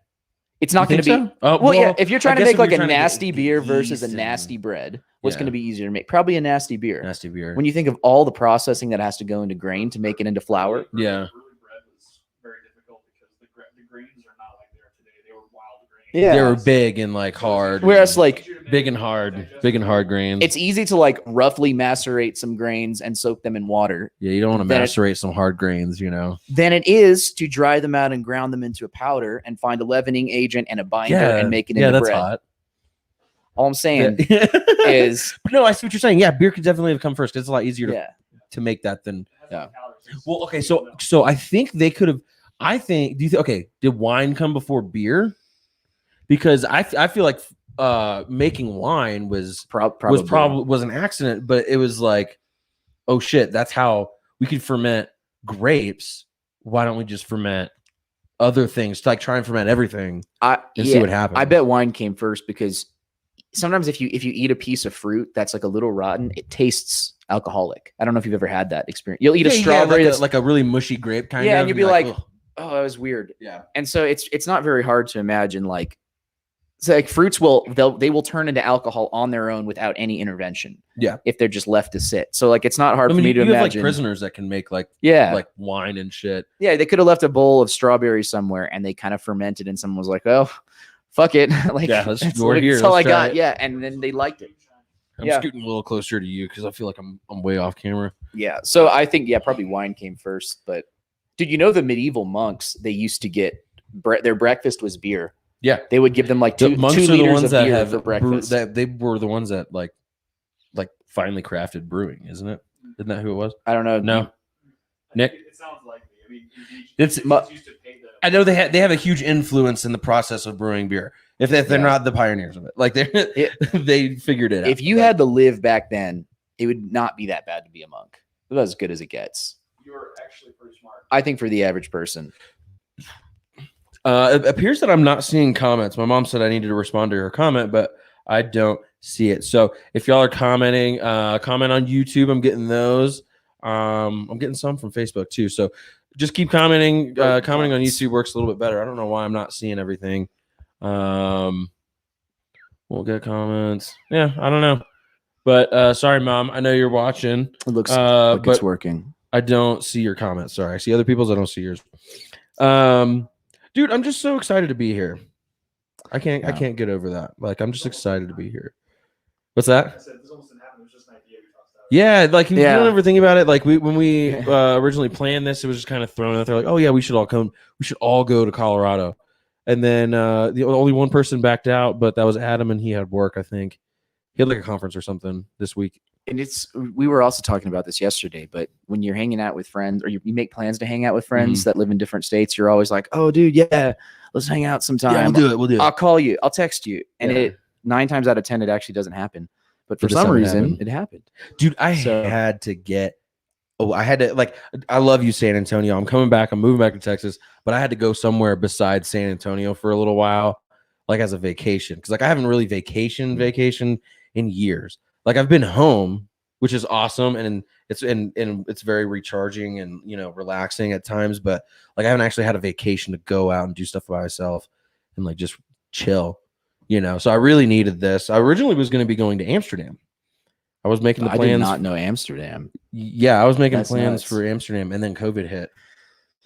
It's not You going to be think so? well, yeah. If you're trying to guess make if like you're a trying to get nasty beer the versus a yeast and- nasty bread, what's Yeah. going to be easier to make? Probably a nasty beer. Nasty beer. When you think of all the processing that has to go into grain to make it into flour, Yeah. Brewing bread was very difficult because the grains are not like they are today. They were wild grains. Yeah. They were big and like hard. whereas like big and hard grains. it's easy to like roughly macerate some grains and soak them in water Yeah, you don't want to then it- macerate some hard grains, you know. than it is to dry them out and ground them into a powder and find a leavening agent and a binder and make it yeah, into that's bread. hot. All I'm saying Yeah. is, But no, I see what you're saying. Yeah, beer could definitely have come first. It's a lot easier yeah. to make that than. Yeah. Well, okay, so I think they could have. I think. Do you think? Okay, did wine come before beer? Because I feel like making wine was Probably. was an accident, but it was like, oh shit, that's how we could ferment grapes. Why don't we just ferment other things? To like try and ferment everything and see what happens. I bet wine came first because sometimes if you eat a piece of fruit that's like a little rotten, it tastes alcoholic. I don't know if you've ever had that experience. You'll eat a strawberry that's like a really mushy grape kind of. and you'll be like, "Ugh." oh, that was weird. Yeah. And so it's not very hard to imagine like, so like fruits they will turn into alcohol on their own without any intervention. Yeah. If they're just left to sit. So like it's not hard I mean, for me to you have imagine. like prisoners that can make like wine and shit. Yeah, they could have left a bowl of strawberries somewhere and they kind of fermented and someone was like, oh, fuck it. Like Yeah, we're that's here. all I Let's try got. it. Yeah. And then they liked it. I'm Yeah. scooting a little closer to you because I feel like I'm way off camera. Yeah. So I think, probably wine came first. But did you know the medieval monks, they used to get their breakfast was beer. Yeah. They would give them like The two monks are the liters ones of that beer have for breakfast. that they were the ones that like finally crafted brewing, isn't it? Isn't that who it was? I don't know. No. Nick? It sounds likely. I mean, It's- used to pay the. I know they have a huge influence in the process of brewing beer. If they're Yeah. not the pioneers of it, like they figured it out. If you had to live back then, it would not be that bad to be a monk. It was as good as it gets. You're actually pretty smart. I think for the average person. It appears that I'm not seeing comments. My mom said I needed to respond to her comment, but I don't see it. So if y'all are commenting, comment on YouTube. I'm getting those. I'm getting some from Facebook too. So just keep commenting. Commenting on YouTube works a little bit better. I don't know why I'm not seeing everything. We'll get comments. Yeah, I don't know. But sorry, Mom. I know you're watching. It looks like it's working. I don't see your comments. Sorry, I see other people's. I don't see yours. Dude, I'm just so excited to be here. I can't get over that. Like, I'm just excited to be here. What's that? I said this almost didn't happen. It was just an idea we talked about. Yeah, like you Yeah. don't ever think about it. Like when we originally planned this, it was just kind of thrown out there. Like, oh yeah, we should all come. We should all go to Colorado. And then the only one person backed out, but that was Adam, and he had work. I think he had like a conference or something this week. And we were also talking about this yesterday, but when you're hanging out with friends or you make plans to hang out with friends that live in different states, you're always like, oh dude, yeah, let's hang out sometime. Yeah, we'll do it. I'll call you. I'll text you. And it 9 times out of 10, it actually doesn't happen. But for some reason, it happened. Dude, I had to like, I love you, San Antonio. I'm coming back. I'm moving back to Texas, but I had to go somewhere besides San Antonio for a little while, like as a vacation. Cause like I haven't really vacation in years. Like I've been home, which is awesome. And it's very recharging and, you know, relaxing at times, but like I haven't actually had a vacation to go out and do stuff by myself and like just chill, you know? So I really needed this. I originally was going to be going to Amsterdam. I was making the plans. I did not know Amsterdam. Yeah, I was making That's plans nuts. for Amsterdam, and then COVID hit.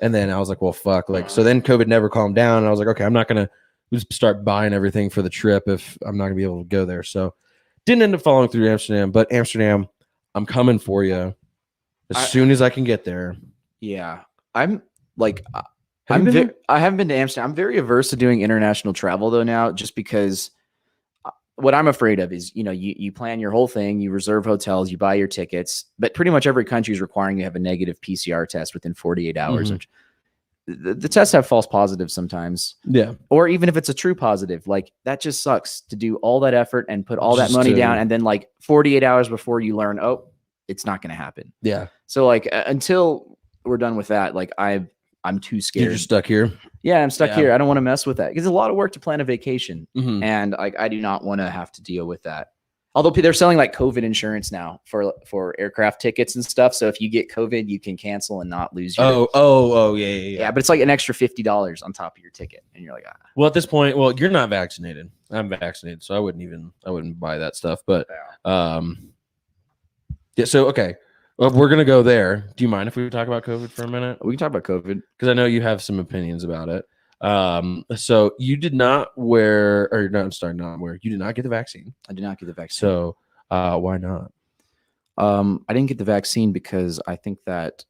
And then I was like, well, fuck. Like, so then COVID never calmed down. And I was like, okay, I'm not going to just start buying everything for the trip if I'm not going to be able to go there. So didn't end up following through Amsterdam, but Amsterdam, I'm coming for you as soon as I can get there. Yeah. I'm like, I haven't been to Amsterdam. I'm very averse to doing international travel though now, just because what I'm afraid of is, you know, you plan your whole thing, you reserve hotels, you buy your tickets, but pretty much every country is requiring you to have a negative PCR test within 48 hours. Which the tests have false positives sometimes. Yeah. Or even if it's a true positive, like that just sucks to do all that effort and put all that money down. And then like 48 hours before you learn, oh, it's not going to happen. Yeah. So like until we're done with that, like I'm too scared. You're just stuck here. Yeah, I'm stuck here. I don't want to mess with that because it's a lot of work to plan a vacation, Mhm. and I do not want to have to deal with that. Although they're selling like COVID insurance now for aircraft tickets and stuff, so if you get COVID, you can cancel and not lose your. Yeah. But it's like an extra $50 on top of your ticket, and you're like, ah. Well, at this point, you're not vaccinated. I'm vaccinated, so I wouldn't buy that stuff. But yeah. So okay. Well, we're going to go there. Do you mind if we talk about COVID for a minute? We can talk about COVID. Because I know you have some opinions about it. So you did not wear, or no, I'm sorry, not wear. You did not get the vaccine. I did not get the vaccine. So why not? I didn't get the vaccine because I think that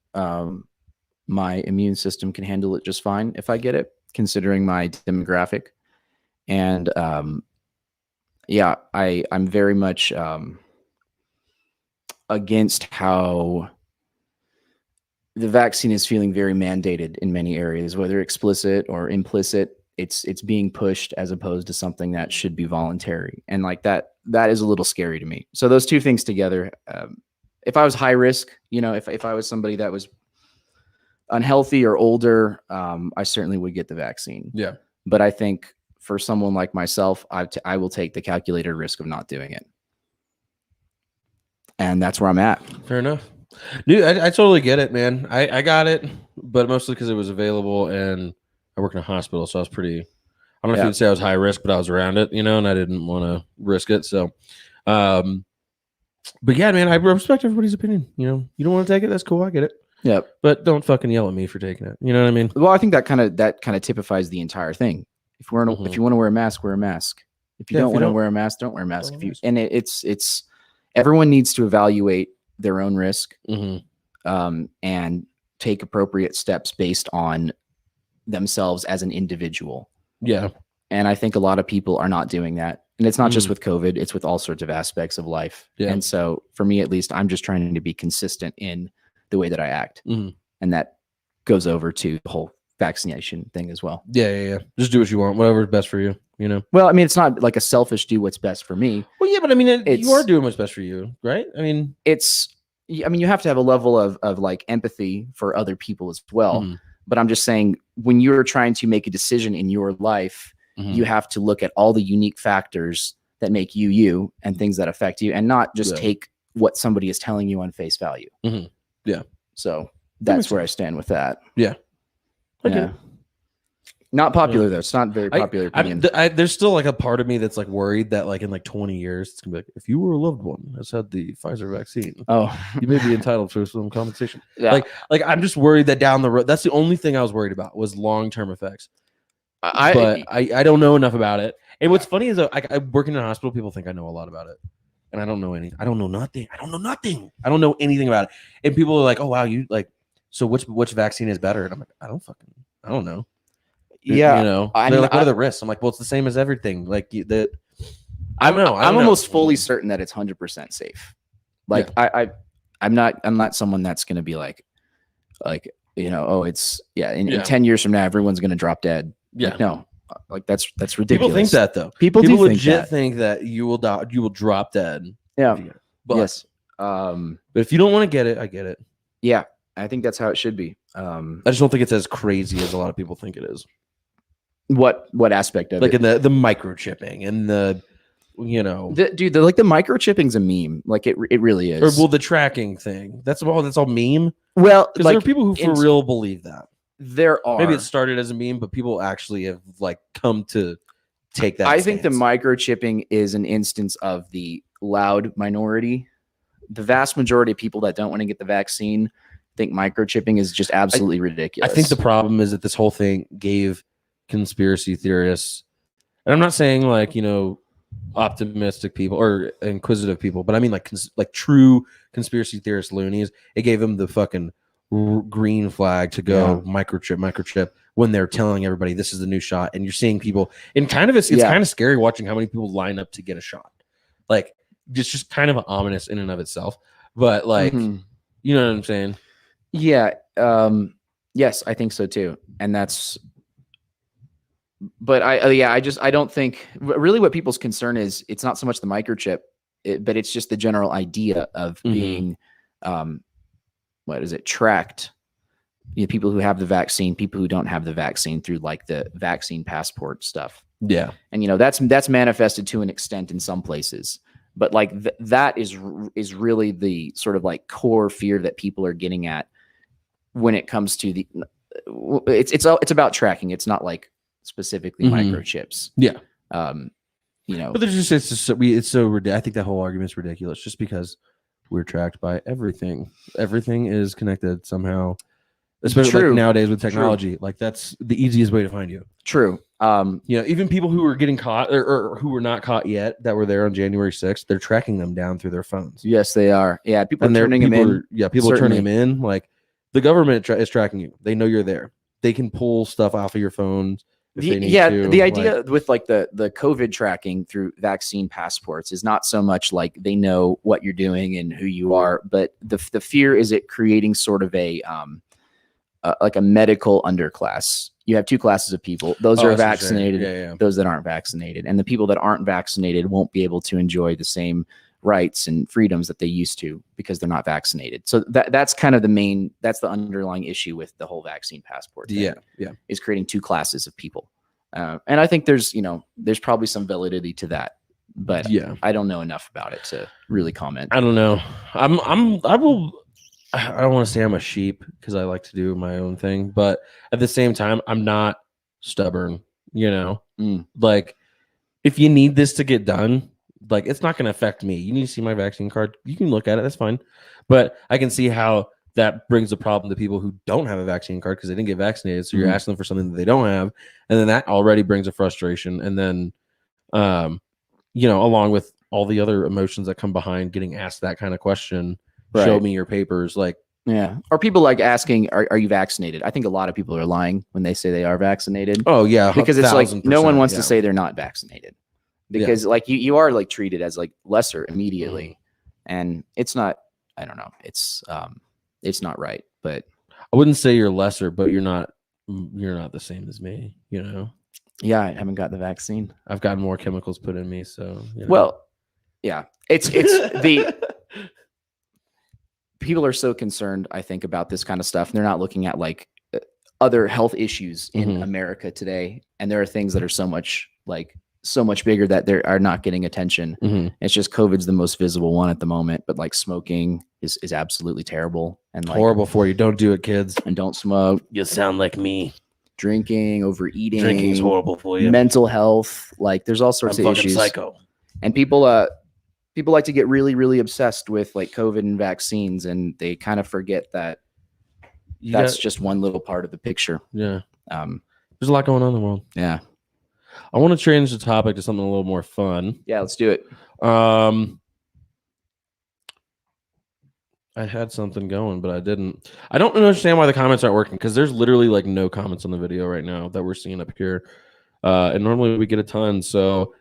my immune system can handle it just fine if I get it, considering my demographic. And yeah, I'm very much against how the vaccine is feeling very mandated in many areas, whether explicit or implicit. It's being pushed as opposed to something that should be voluntary, and like that is a little scary to me. So those two things together, if I was high risk, you know, if I was somebody that was unhealthy or older, I certainly would get the vaccine. Yeah, but I think for someone like myself, I will take the calculated risk of not doing it. And that's where I'm at. fair enough. Dude, I totally get it, man. I got it, but mostly because it was available and I work in a hospital. So I was pretty, I don't know if you'd say I was high risk, but I was around it, you know, and I didn't want to risk it. So, but yeah, man, I respect everybody's opinion. You know, you don't want to take it. That's cool. I get it. Yeah. But don't fucking yell at me for taking it. You know what I mean? Well, I think that kind of typifies the entire thing. If you want to wear a mask, wear a mask. If you don't want to wear a mask, don't wear a mask. It's everyone needs to evaluate their own risk and take appropriate steps based on themselves as an individual. Yeah. And I think a lot of people are not doing that. And it's not just with COVID, it's with all sorts of aspects of life. Yeah. And so for me, at least, I'm just trying to be consistent in the way that I act. And that goes over to the whole vaccination thing as well. Yeah. Just do what you want, whatever's best for you, you know? Well, I mean, it's not like a selfish do what's best for me. Well, yeah, but I mean, you are doing what's best for you, right? I mean, you have to have a level of like empathy for other people as well. But I'm just saying, when you're trying to make a decision in your life, you have to look at all the unique factors that make you and things that affect you, and not just take what somebody is telling you on face value. Yeah. So that's where I stand with that. Yeah. Okay. Not popular though. It's not very popular opinion. There's still like a part of me that's like worried that like in like 20 years it's gonna be like, if you were a loved one that's had the Pfizer vaccine, you may be entitled to some compensation. Yeah. Like I'm just worried that down the road. That's the only thing I was worried about was long-term effects. But I don't know enough about it. And what's funny is I work in a hospital. People think I know a lot about it, and I don't know anything. I don't know nothing. I don't know nothing. I don't know anything about it. And people are like, "Oh wow, you like so which vaccine is better?" And I'm like, I don't know. Yeah, you know, they're like, what are the risks? I'm like, well, it's the same as everything. Like that, I don't know. I'm almost fully certain that it's 100% safe. Like I'm not someone that's gonna be like, it's in 10 years from now everyone's gonna drop dead. Yeah, like, no, like that's ridiculous. People think that though. People do legit think that you will die, you will drop dead. Yeah, but, yes. But if you don't want to get it, I get it. Yeah, I think that's how it should be. I just don't think it's as crazy as a lot of people think it is. What aspect of like it? in the microchipping and the the microchipping's a meme. Like it really is. Or the tracking thing. That's all meme. Well, because there are people who for real believe that. There are. Maybe it started as a meme, but people actually have like come to take that. I think the microchipping is an instance of the loud minority. The vast majority of people that don't want to get the vaccine think microchipping is just absolutely ridiculous. I think the problem is that this whole thing gave conspiracy theorists, and I'm not saying like optimistic people or inquisitive people, but I mean like true conspiracy theorist loonies. It gave them the fucking green flag to go microchip when they're telling everybody this is the new shot, and you're seeing people, and kind of it's kind of scary watching how many people line up to get a shot. Like it's just kind of ominous in and of itself, but like you know what I'm saying? Yeah. Yes, I think so too, and that's. But I don't think really what people's concern is. It's not so much the microchip, but it's just the general idea of being, tracked. People who have the vaccine, people who don't have the vaccine through like the vaccine passport stuff. Yeah, and that's manifested to an extent in some places, but like that is really the sort of like core fear that people are getting at when it comes to the. It's about tracking. It's not like. Specifically microchips. Yeah. But there's it's so ridiculous. I think that whole argument is ridiculous just because we're tracked by everything. Everything is connected somehow, especially like nowadays with technology. True. Like that's the easiest way to find you. True. Even people who are getting caught or who were not caught yet that were there on January 6th, they're tracking them down through their phones. Yes, they are. Yeah. People are turning them in. People are turning them in. Like the government is tracking you. They know you're there. They can pull stuff off of your phones. The idea with like the COVID tracking through vaccine passports is not so much like they know what you're doing and who you are, but the fear is it creating sort of a medical underclass. You have two classes of people. Those are vaccinated, those that aren't vaccinated. And the people that aren't vaccinated won't be able to enjoy the same rights and freedoms that they used to because they're not vaccinated. So that's kind of that's the underlying issue with the whole vaccine passport thing, is creating two classes of people. And I think there's probably some validity to that, but I don't know enough about it to really comment. I don't know. I don't want to say I'm a sheep because I like to do my own thing, but at the same time, I'm not stubborn, like if you need this to get done, like it's not going to affect me. You need to see my vaccine card. You can look at it. That's fine. But I can see how that brings a problem to people who don't have a vaccine card because they didn't get vaccinated. So you're asking them for something that they don't have. And then that already brings a frustration. And then, along with all the other emotions that come behind getting asked that kind of question, show me your papers. Like, Or people like asking, are you vaccinated? I think a lot of people are lying when they say they are vaccinated. Oh yeah. Because it's like, no one wants to say they're not vaccinated. Because like you are like treated as like lesser immediately, and it's not. I don't know. It's not right. But I wouldn't say you're lesser, but you're not the same as me. Yeah, I haven't got the vaccine. I've gotten more chemicals put in me. So well, yeah, it's the people are so concerned. I think about this kind of stuff, and they're not looking at like other health issues in America today. And there are things that are so much bigger that they are not getting attention. It's just COVID's the most visible one at the moment, but like smoking is absolutely terrible and like, horrible for you. Don't do it, kids. And don't smoke. You sound like me. drinking, overeating, Drinking is horrible for you. mental health. Like there's all sorts I'm of fucking issues. psycho. And people like to get really, really obsessed with like COVID and vaccines, and they kind of forget that that's just one little part of the picture. Yeah. There's a lot going on in the world. Yeah. I want to change the topic to something a little more fun. Yeah, let's do it. I had something going, but I didn't. I don't understand why the comments aren't working, because there's literally like no comments on the video right now that we're seeing up here. And normally we get a ton. So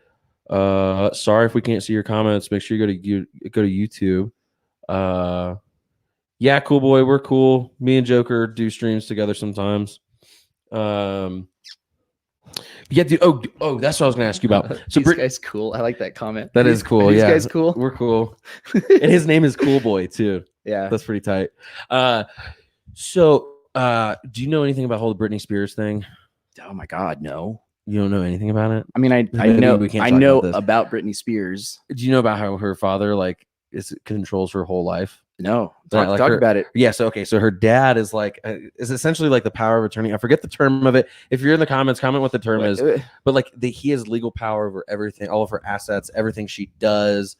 sorry if we can't see your comments. Make sure you go to YouTube. Yeah, cool boy, we're cool. Me and Joker do streams together sometimes. Yeah, dude. Oh, that's what I was gonna ask you about. So This guy's cool. I like that comment. That is cool. These Yeah, guys cool. We're cool. And his name is Cool Boy too. Yeah, That's pretty tight. So do you know anything about the whole Britney Spears thing? oh my God, no. You don't know anything about it? I mean, I Maybe know we can't I talk know about this. about Britney Spears. Do you know about how her father controls her whole life? No, Right, talk, like talk her- about it. Yeah. So her dad is is essentially like the power of attorney. I forget the term of it. If you're in the comments, comment what the term is. But he has legal power over everything, all of her assets, everything she does.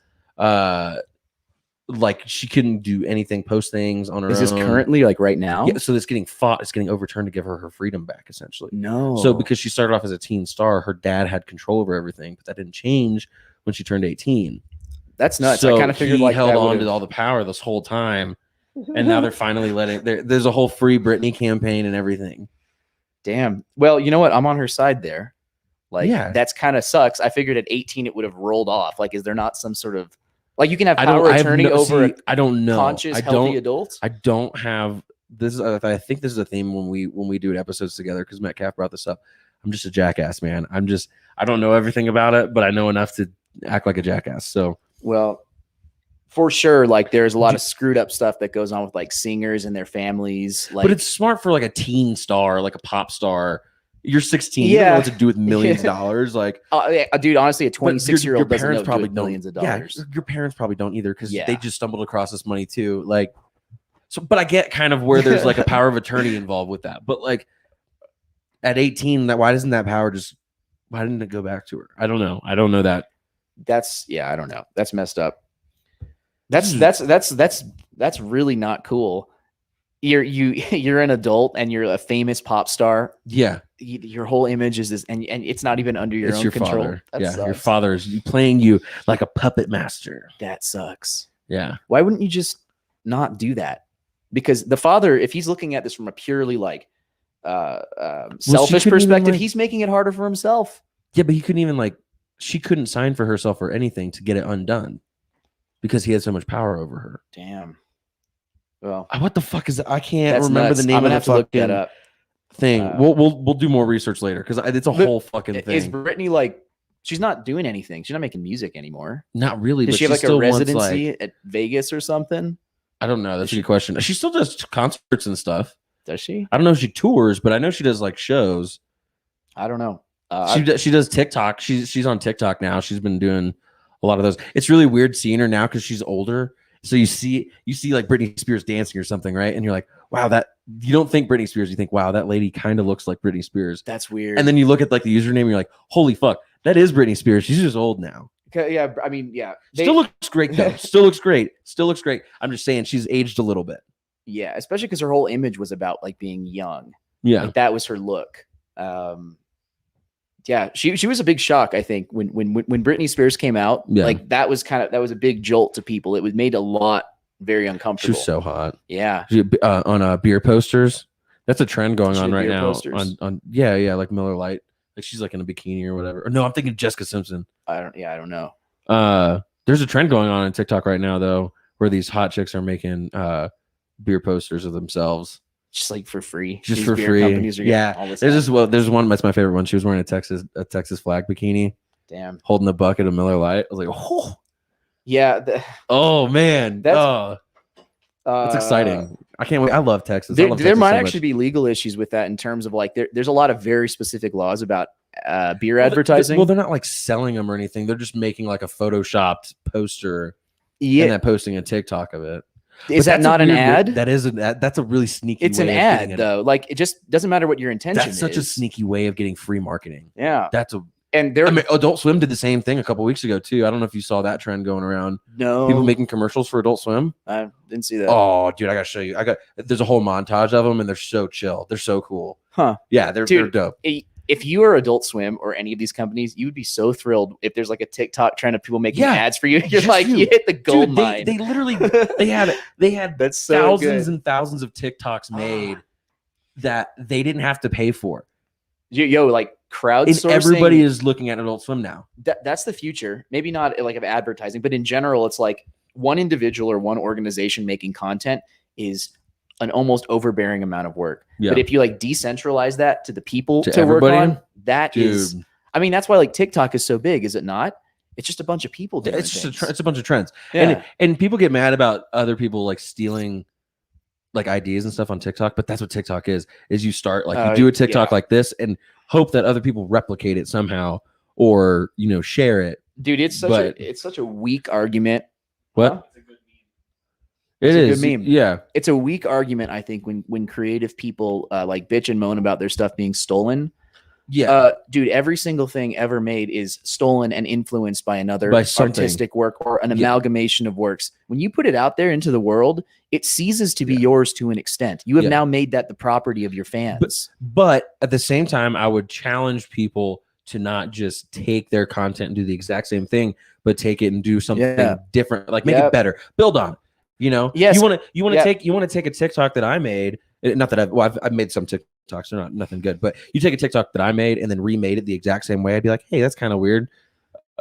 She couldn't do anything, post things on her Is this own. currently like right now? Yeah, so it's getting fought. It's getting overturned to give her her freedom back, essentially. No. So because she started off as a teen star, her dad had control over everything, but that didn't change when she turned 18. That's nuts. So I kind of figured he like held that on would've- to all the power this whole time, and now they're finally letting. There's a whole Free Britney campaign and everything. Damn. Well, you know what? I'm on her side there. Like, Yeah. that's kind of sucks. I figured at 18 it would have rolled off. Like, is there not some sort of like you can have I don't. power I have attorney no, over see, I don't know. conscious, I healthy don't. adults? I don't have this. I think this is a theme when we do episodes together, because Metcalf brought this up. I'm just a jackass, man. I don't know everything about it, but I know enough to act like a jackass. So Well, for sure, like there's a lot of screwed up stuff that goes on with like singers and their families. Like, but it's smart for like a teen star, like a pop star. You're 16. You don't know Yeah. what to do with millions of dollars. Like, yeah, dude, honestly, a but your 26-year-old doesn't know parents what to do probably with millions of dollars. Yeah, your parents probably don't either, because Yeah. they just stumbled across this money too. Like, so, but I get kind of where there's like a power of attorney involved with that. But like at 18, why didn't it go back to her? I don't know. I don't know that. I don't know. That's messed up. Hmm. That's really not cool. You're an adult and you're a famous pop star. Yeah, Your whole image is this, and it's not even under your it's own your control. father. That Yeah, your sucks. father is playing you like a puppet master. That sucks. Yeah. Why wouldn't you just not do that? Because the father, if he's looking at this from a purely like selfish couldn't even, perspective, like- he's making it harder for himself. Yeah, but he couldn't even she couldn't sign for herself or anything to get it undone because he had so much power over her. Damn. Well, What the fuck is that? I can't that's remember nuts. the name I'm of gonna the have to look that fucking up. thing. We'll do more research later, because it's a But whole fucking Is thing. Britney like? She's not doing anything. She's not making music anymore. Not really. Does But she have like a still wants, residency at Vegas or something? I don't know. That's a good question. She still does concerts and stuff. Does she? I don't know if she tours, but I know she does like shows. I don't know. She does TikTok. She's on TikTok now. She's been doing a lot of those. It's really weird seeing her now because she's older. So you see like Britney Spears dancing or something, right? And you're like, wow, you don't think Britney Spears. You think, wow, that lady kind of looks like Britney Spears. That's weird. And then you look at like the username and you're like, holy fuck, that is Britney Spears. She's just old now. Okay, yeah, I mean, yeah. Still looks great though. Still looks great. Still looks great. I'm just saying she's aged a little bit. Yeah, especially because her whole image was about like being young. Yeah. Like that was her look. Yeah, she was a big shock, I think, when Britney Spears came out. Yeah. Like that was a big jolt to people. It was made a lot very She uncomfortable. was so hot. Yeah. On beer posters. That's a trend going She on had right beer now. posters? On yeah, like Miller Lite. Like she's like in a bikini or whatever. Or no, I'm thinking Jessica Simpson. I don't know. There's a trend going on TikTok right now though, where these hot chicks are making beer posters of themselves. Just like for free. Just These for beer free. companies are getting Yeah. all this There's out. there's one that's my favorite one. She was wearing a Texas flag bikini, Damn. holding a bucket of Miller Lite. I was like, oh, Yeah. oh man. That's- That's exciting. I can't wait. I love Texas. I There, love there Texas might so actually much. be legal issues with that in terms of like there's a lot of very specific laws about beer advertising. Well, they're not like selling them or anything. They're just making like a photoshopped poster yeah, and then posting a TikTok of it. Is that not an ad? That is that's a really sneaky. It's an way of ad getting though. Like it just doesn't matter what your intention That's such a is. sneaky way of getting free marketing. Yeah. That's a. And there, I mean, Adult Swim did the same thing a couple weeks ago too. I don't know if you saw that trend going around. no, People making commercials for Adult Swim. I didn't see that. Oh, dude, I gotta show you. There's a whole montage of them, and they're so chill. They're so cool. Huh? Yeah, they're Dude, dope. If you are Adult Swim or any of these companies, you would be so thrilled if there's like a TikTok trend of people making ads for you. You're Just like, you. you hit the gold Dude, mine. they literally they had That's so thousands good. and thousands of TikToks made that they didn't have to pay for. Yo, like crowdsourcing. And everybody is looking at Adult Swim now. That's the future. Maybe not like of advertising, but in general, it's like one individual or one organization making content is an almost overbearing amount of work. Yeah. But if you like decentralize that to the people to work everybody, on, that dude. is. I mean, that's why like TikTok is so big, is it not? It's just a bunch of people doing It's just things. it's a bunch of trends. Yeah. And people get mad about other people like stealing like ideas and stuff on TikTok, but that's what TikTok is you start like you do a TikTok like this and hope that other people replicate it somehow or share it. Dude, it's such a weak argument. What? Huh? It's a good meme. It It's a is. good meme. Yeah. It's a weak argument, I think, when creative people like bitch and moan about their stuff being stolen. Yeah. Dude, every single thing ever made is stolen and influenced by another By something. artistic work or an amalgamation of works. When you put it out there into the world, it ceases to be yours to an extent. You have now made that the property of your fans. But at the same time, I would challenge people to not just take their content and do the exact same thing, but take it and do something different, like make it better, build on it. Yes. You want to take a TikTok that I made. Not that I've made some TikToks, they're not nothing good, but you take a TikTok that I made and then remade it the exact same way. I'd be like, hey, that's kind of weird.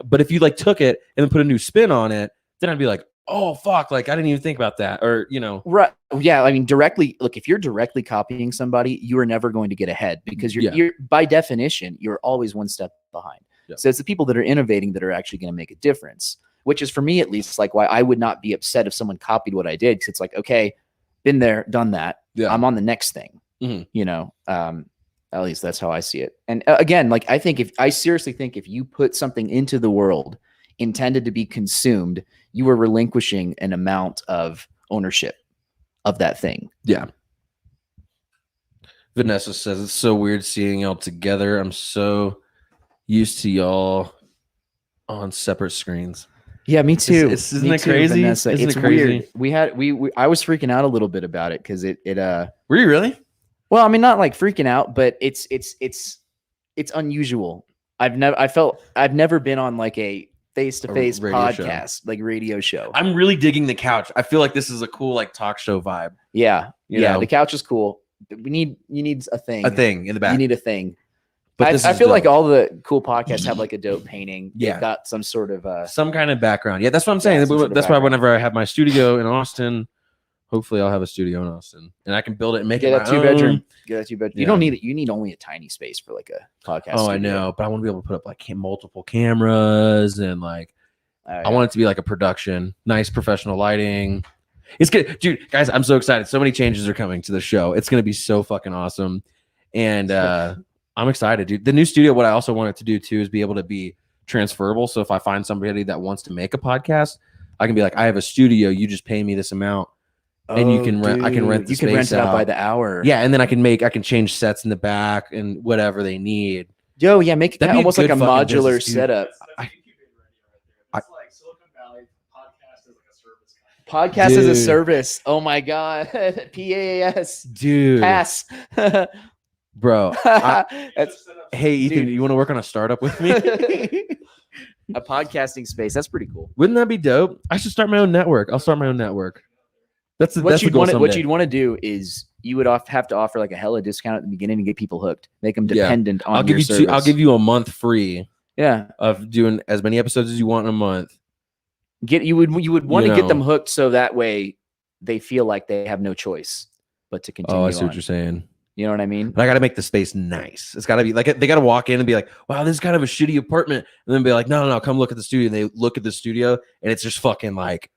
But if you like took it and then put a new spin on it, then I'd be like, oh fuck, like I didn't even think about that, or Right. Yeah. I mean, if you're directly copying somebody, you are never going to get ahead because you're by definition, you're always one step behind. Yeah. So it's the people that are innovating that are actually going to make a difference, which is for me, at least, like why I would not be upset if someone copied what I did. Cause it's like, okay, been there, done that. Yeah. I'm on the next thing, Mhm. At least that's how I see it. And again, like I seriously think if you put something into the world intended to be consumed, you are relinquishing an amount of ownership of that thing. Yeah. Vanessa says it's so weird seeing y'all together. I'm so used to y'all on separate screens. Yeah, me too. Isn't Me it too, crazy? Vanessa. Isn't It's it crazy? weird. I was freaking out a little bit about it because Were you really? well, I mean, not like freaking out, but it's unusual. I've never been on like a face-to-face radio podcast, like radio show. I'm really digging the couch. I feel like this is a cool like talk show vibe. Yeah. You Yeah. know? The couch is cool. You need a thing. A thing in the back. You need a thing. But I this feel is like dope. all the cool podcasts have like a dope painting. Yeah. They've got some sort of Some kind of background. Yeah, that's what I'm saying. some sort of That's why background. whenever I have my studio in Austin, hopefully I'll have a studio in Austin and I can build it and make get it a my 2-bedroom. own. Get a 2-bedroom. Yeah. You don't need it. You need only a tiny space for like a podcast. Oh, I studio. know, but I want to be able to put up like multiple cameras and like I want it to be like a production, nice professional lighting. It's good, dude. Guys, I'm so excited. So many changes are coming to the show. It's gonna be so fucking awesome, and I'm excited, dude. The new studio. What I also want it to do too is be able to be transferable. So if I find somebody that wants to make a podcast, I can be like, I have a studio. You just pay me this amount, and you can rent. I can rent. You can rent it out by the hour. Yeah, and then I can change sets in the back and whatever they need. Yo, yeah, make That'd that be a almost like good a fucking modular business, dude. setup. That's incubator radio right there. That's like Silicon Valley podcast is like a service kind. Podcast as a Dude. service. Oh my god, PAS. Dude, Pass. bro. That's Hey, Ethan, Dude. you want to work on a startup with me? a podcasting space. That's pretty cool. Wouldn't that be dope? I should start my own network. I'll start my own network. That's the What that's the you'd goal want someday. what you'd want to do is you would have to offer like a hella discount at the beginning to get people hooked, make them Yeah. dependent on I'll give your you service. I'll give you a month free yeah. of doing as many episodes as you want in a month. You would want You to get them know. hooked so that way they feel like they have no choice but to continue. Oh, I see on. what you're saying. You know what I mean? But I got to make the space nice. It's got to be like they got to walk in and be like, "Wow, this is kind of a shitty apartment," and then be like, "No, come look at the studio." And they look at the studio, and it's just fucking like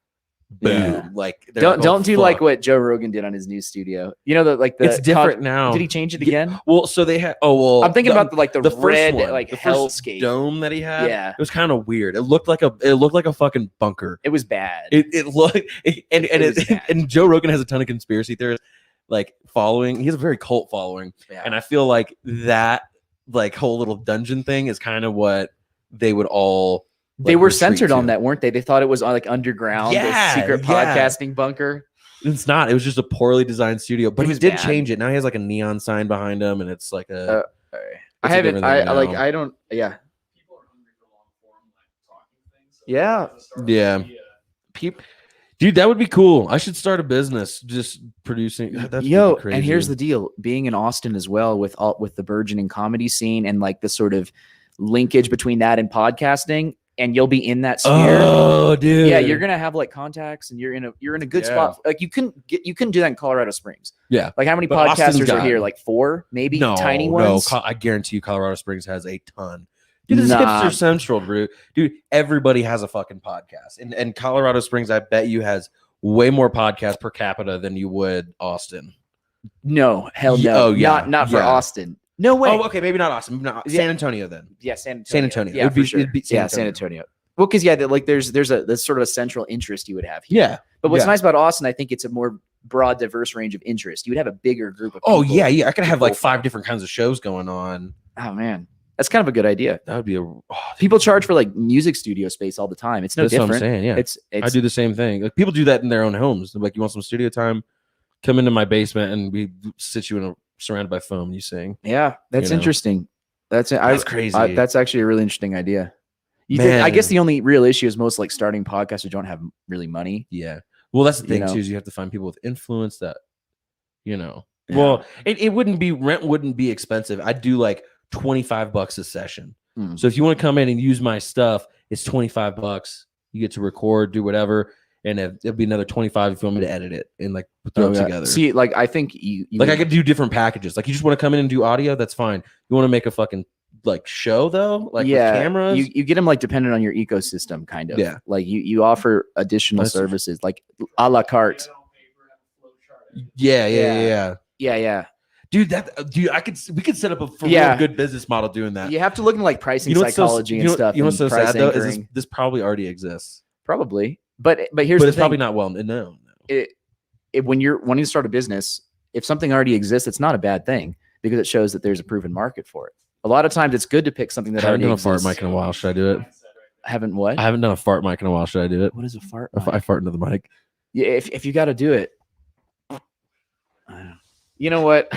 boom. Yeah. Like they're like, Don't oh, do fuck. like what Joe Rogan did on his new studio. You know the It's different now. Did he change it Yeah. again? Well, so they had. Oh well, I'm thinking about the the red first one, like the first hellscape dome that he had. Yeah. It was kind of weird. It looked like a fucking bunker. It was bad. It looked was bad. and Joe Rogan has a ton of conspiracy theorists like following. He has a very cult following, Yeah. and I feel like that like whole little dungeon thing is kind of what they would all. They like, were retreat centered to. on that, weren't they? They thought it was like underground, Yeah, a secret yeah. podcasting bunker. It's not. It was just a poorly designed studio, but It he was did bad. change it. Now he has like a neon sign behind him, and it's like a. I It's a haven't. different I thing like. now. I don't. Yeah. People are hungry for long form, like talking things. So Yeah. to start Yeah. with the, People. Dude, that would be cool. I should start a business just producing. That's Yo, crazy. and here's the deal: being in Austin as well, with the burgeoning comedy scene and like the sort of linkage between that and podcasting, and you'll be in that sphere. Oh, dude. Yeah, you're gonna have like contacts, and you're in a good Yeah. spot. Like you couldn't do that in Colorado Springs. Yeah. Like how many But Austin's podcasters are got- here? Like 4, maybe No, tiny no. ones. I guarantee you, Colorado Springs has a ton. Dude, this is Nah. hipster central, bro. Dude, everybody has a fucking podcast, and Colorado Springs, I bet you, has way more podcasts per capita than you would Austin. No, hell Ye- no. oh, yeah, Not for yeah. Austin. No way. Oh, okay, maybe not Austin. Maybe not. Yeah. San Antonio then. Yeah, San Antonio. San Antonio. Yeah, It'd be- for sure. it'd be San Yeah, San Antonio. Well, because there's sort of a central interest you would have here. Yeah. But what's yeah. nice about Austin, I think it's a more broad, diverse range of interest. You would have a bigger group of Oh people. yeah. I could have like People- 5 different kinds of shows going on. Oh man, that's kind of a good idea. That would be a. People charge for like music studio space all the time. It's no That's what I'm different. saying. Yeah. It's I do the same thing. Like people do that in their own homes. They're like, you want some studio time? Come into my basement and we sit you in a surrounded by foam and you sing. yeah, that's You know. interesting. That's Crazy. that's actually a really interesting idea. I guess Man. the only real issue is most like starting podcasters don't have really money. Yeah. Well, that's the You thing know? too, is you have to find people with influence that, Yeah. well, it wouldn't be rent wouldn't be expensive. I'd do like $25 a session. Hmm. So if you want to come in and use my stuff, it's $25. You get to record, do whatever, and it'll be another 25 if you want me to edit it and like throw Oh, it yeah. together. See, like I think you Like I could do different packages. Like you just want to come in and do audio, that's fine. You want to make a fucking like show though, like with cameras. You get them like dependent on your ecosystem, kind of. Yeah. Like you offer additional That's- services like a la carte. get on paper, have a flow chart. yeah. Yeah. Dude, we could set up a for Yeah. real good business model doing that. You have to look into like pricing You know what's so- psychology you and know- stuff. You know what's and so price sad though is anchoring. this probably already exists, Probably, but here's but the it's probably thing. not well known. When you're wanting to start a business, if something already exists, it's not a bad thing because it shows that there's a proven market for it. A lot of times, it's good to pick something I that haven't already done a fart exists. mic in a while. Should I do it? Haven't what? I haven't done a fart mic in a while. Should I do it? What is a fart? I mic? fart into the mic. Yeah, if you got to do it, you know what?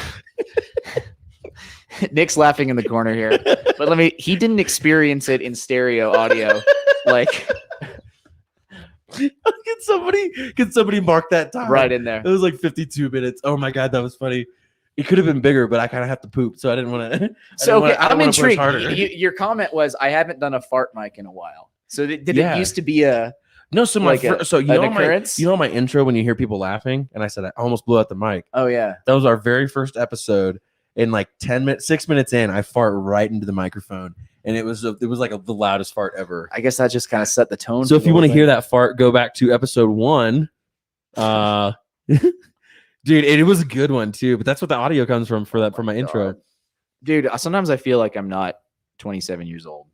Nick's laughing in the corner here, but he didn't experience it in stereo audio. Like Can somebody mark that time? right in there. It was like 52 minutes. Oh my god, that was funny. It could have been bigger, but I kind of have to poop, so I didn't want to. So okay, I'm intrigued. Harder. Your comment was, "I haven't done a fart mic in a while." So did Yeah. it used to be a? No, so like a- so you an know my occurrence? my intro when you hear people laughing, and I said I almost blew out the mic. Oh yeah. That was our very first episode. In like 6 minutes in, I fart right into the microphone, and it was like the loudest fart ever. I guess that just kind of set the tone. So for if you the want to whole hear thing. that fart, go back to episode 1. Dude, it was a good one too. But that's what the audio comes from for my intro. God. Dude, sometimes I feel like I'm not 27 years old.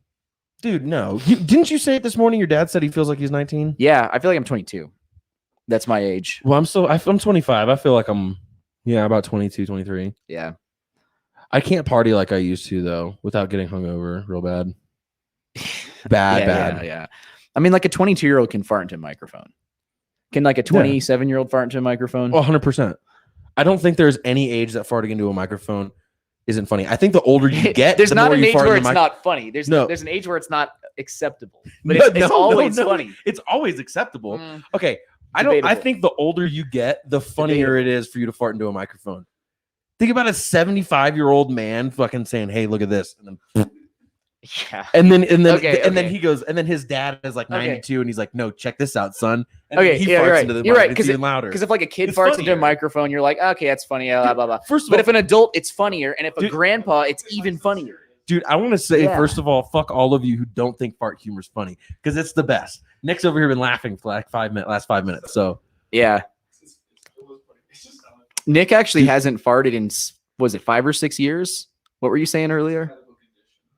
Dude, no, didn't you say it this morning? Your dad said he feels like he's 19. Yeah, I feel like I'm 22. That's my age. Well, I'm 25. I feel like I'm about 22, 23. Yeah. I can't party like I used to though, without getting hungover real bad. Bad. Yeah. I mean, like a 22-year-old can fart into a microphone. Can like a 27-year-old fart into a microphone? 100%. I don't think there's any age that farting into a microphone isn't funny. I think the older you get, There's the not more an you age fart where in it's the not funny. There's No. there's an age where it's not acceptable, but No, it's always no. funny. It's always acceptable. Mm. Okay, I Debatable. think the older you get, the funnier it is for you to fart into a microphone. Think about a 75-year-old man fucking saying, "Hey, look at this," Yeah. and then Okay, and then okay. he goes, and then his dad is like Okay. 92, and he's like, "No, check this out, son." And Okay, then he yeah, farts you're right. into the You're mic. right, It's 'cause even louder. Because if like a kid It's farts into a funnier. microphone, you're like, okay, that's funny, blah, blah, blah. First of But all, if an adult, it's funnier, and if a Dude- grandpa, it's even funnier. dude, I want to say Yeah. first of all, fuck all of you who don't think fart humor is funny because it's the best. Nick's over here been laughing for like last 5 minutes. So Yeah. Nick actually hasn't farted in, was it 5 or 6 years? What were you saying earlier?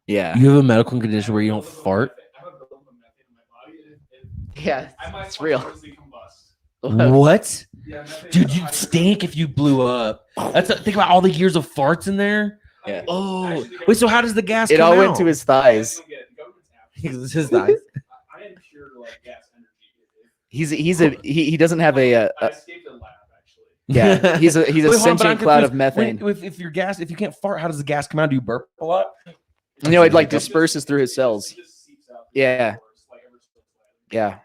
Yeah. you have a medical condition where you don't fart. Yeah, it's real. What? Dude, you'd stink if you blew up. Think about all the years of farts in there. Yeah. Oh, wait. So how does the gas? It come all out? went to his thighs. His thighs. I am pure like gas energy. He doesn't have I escaped a lab actually. yeah, he's a Wait, hold on, but I'm sentient cloud of confused. methane. Wait, if you're gas, if you can't fart, how does the gas come out? Do you burp a lot? You know, it like disperses through his cells. It just seeps out. Yeah. Like ever so slightly. Yeah.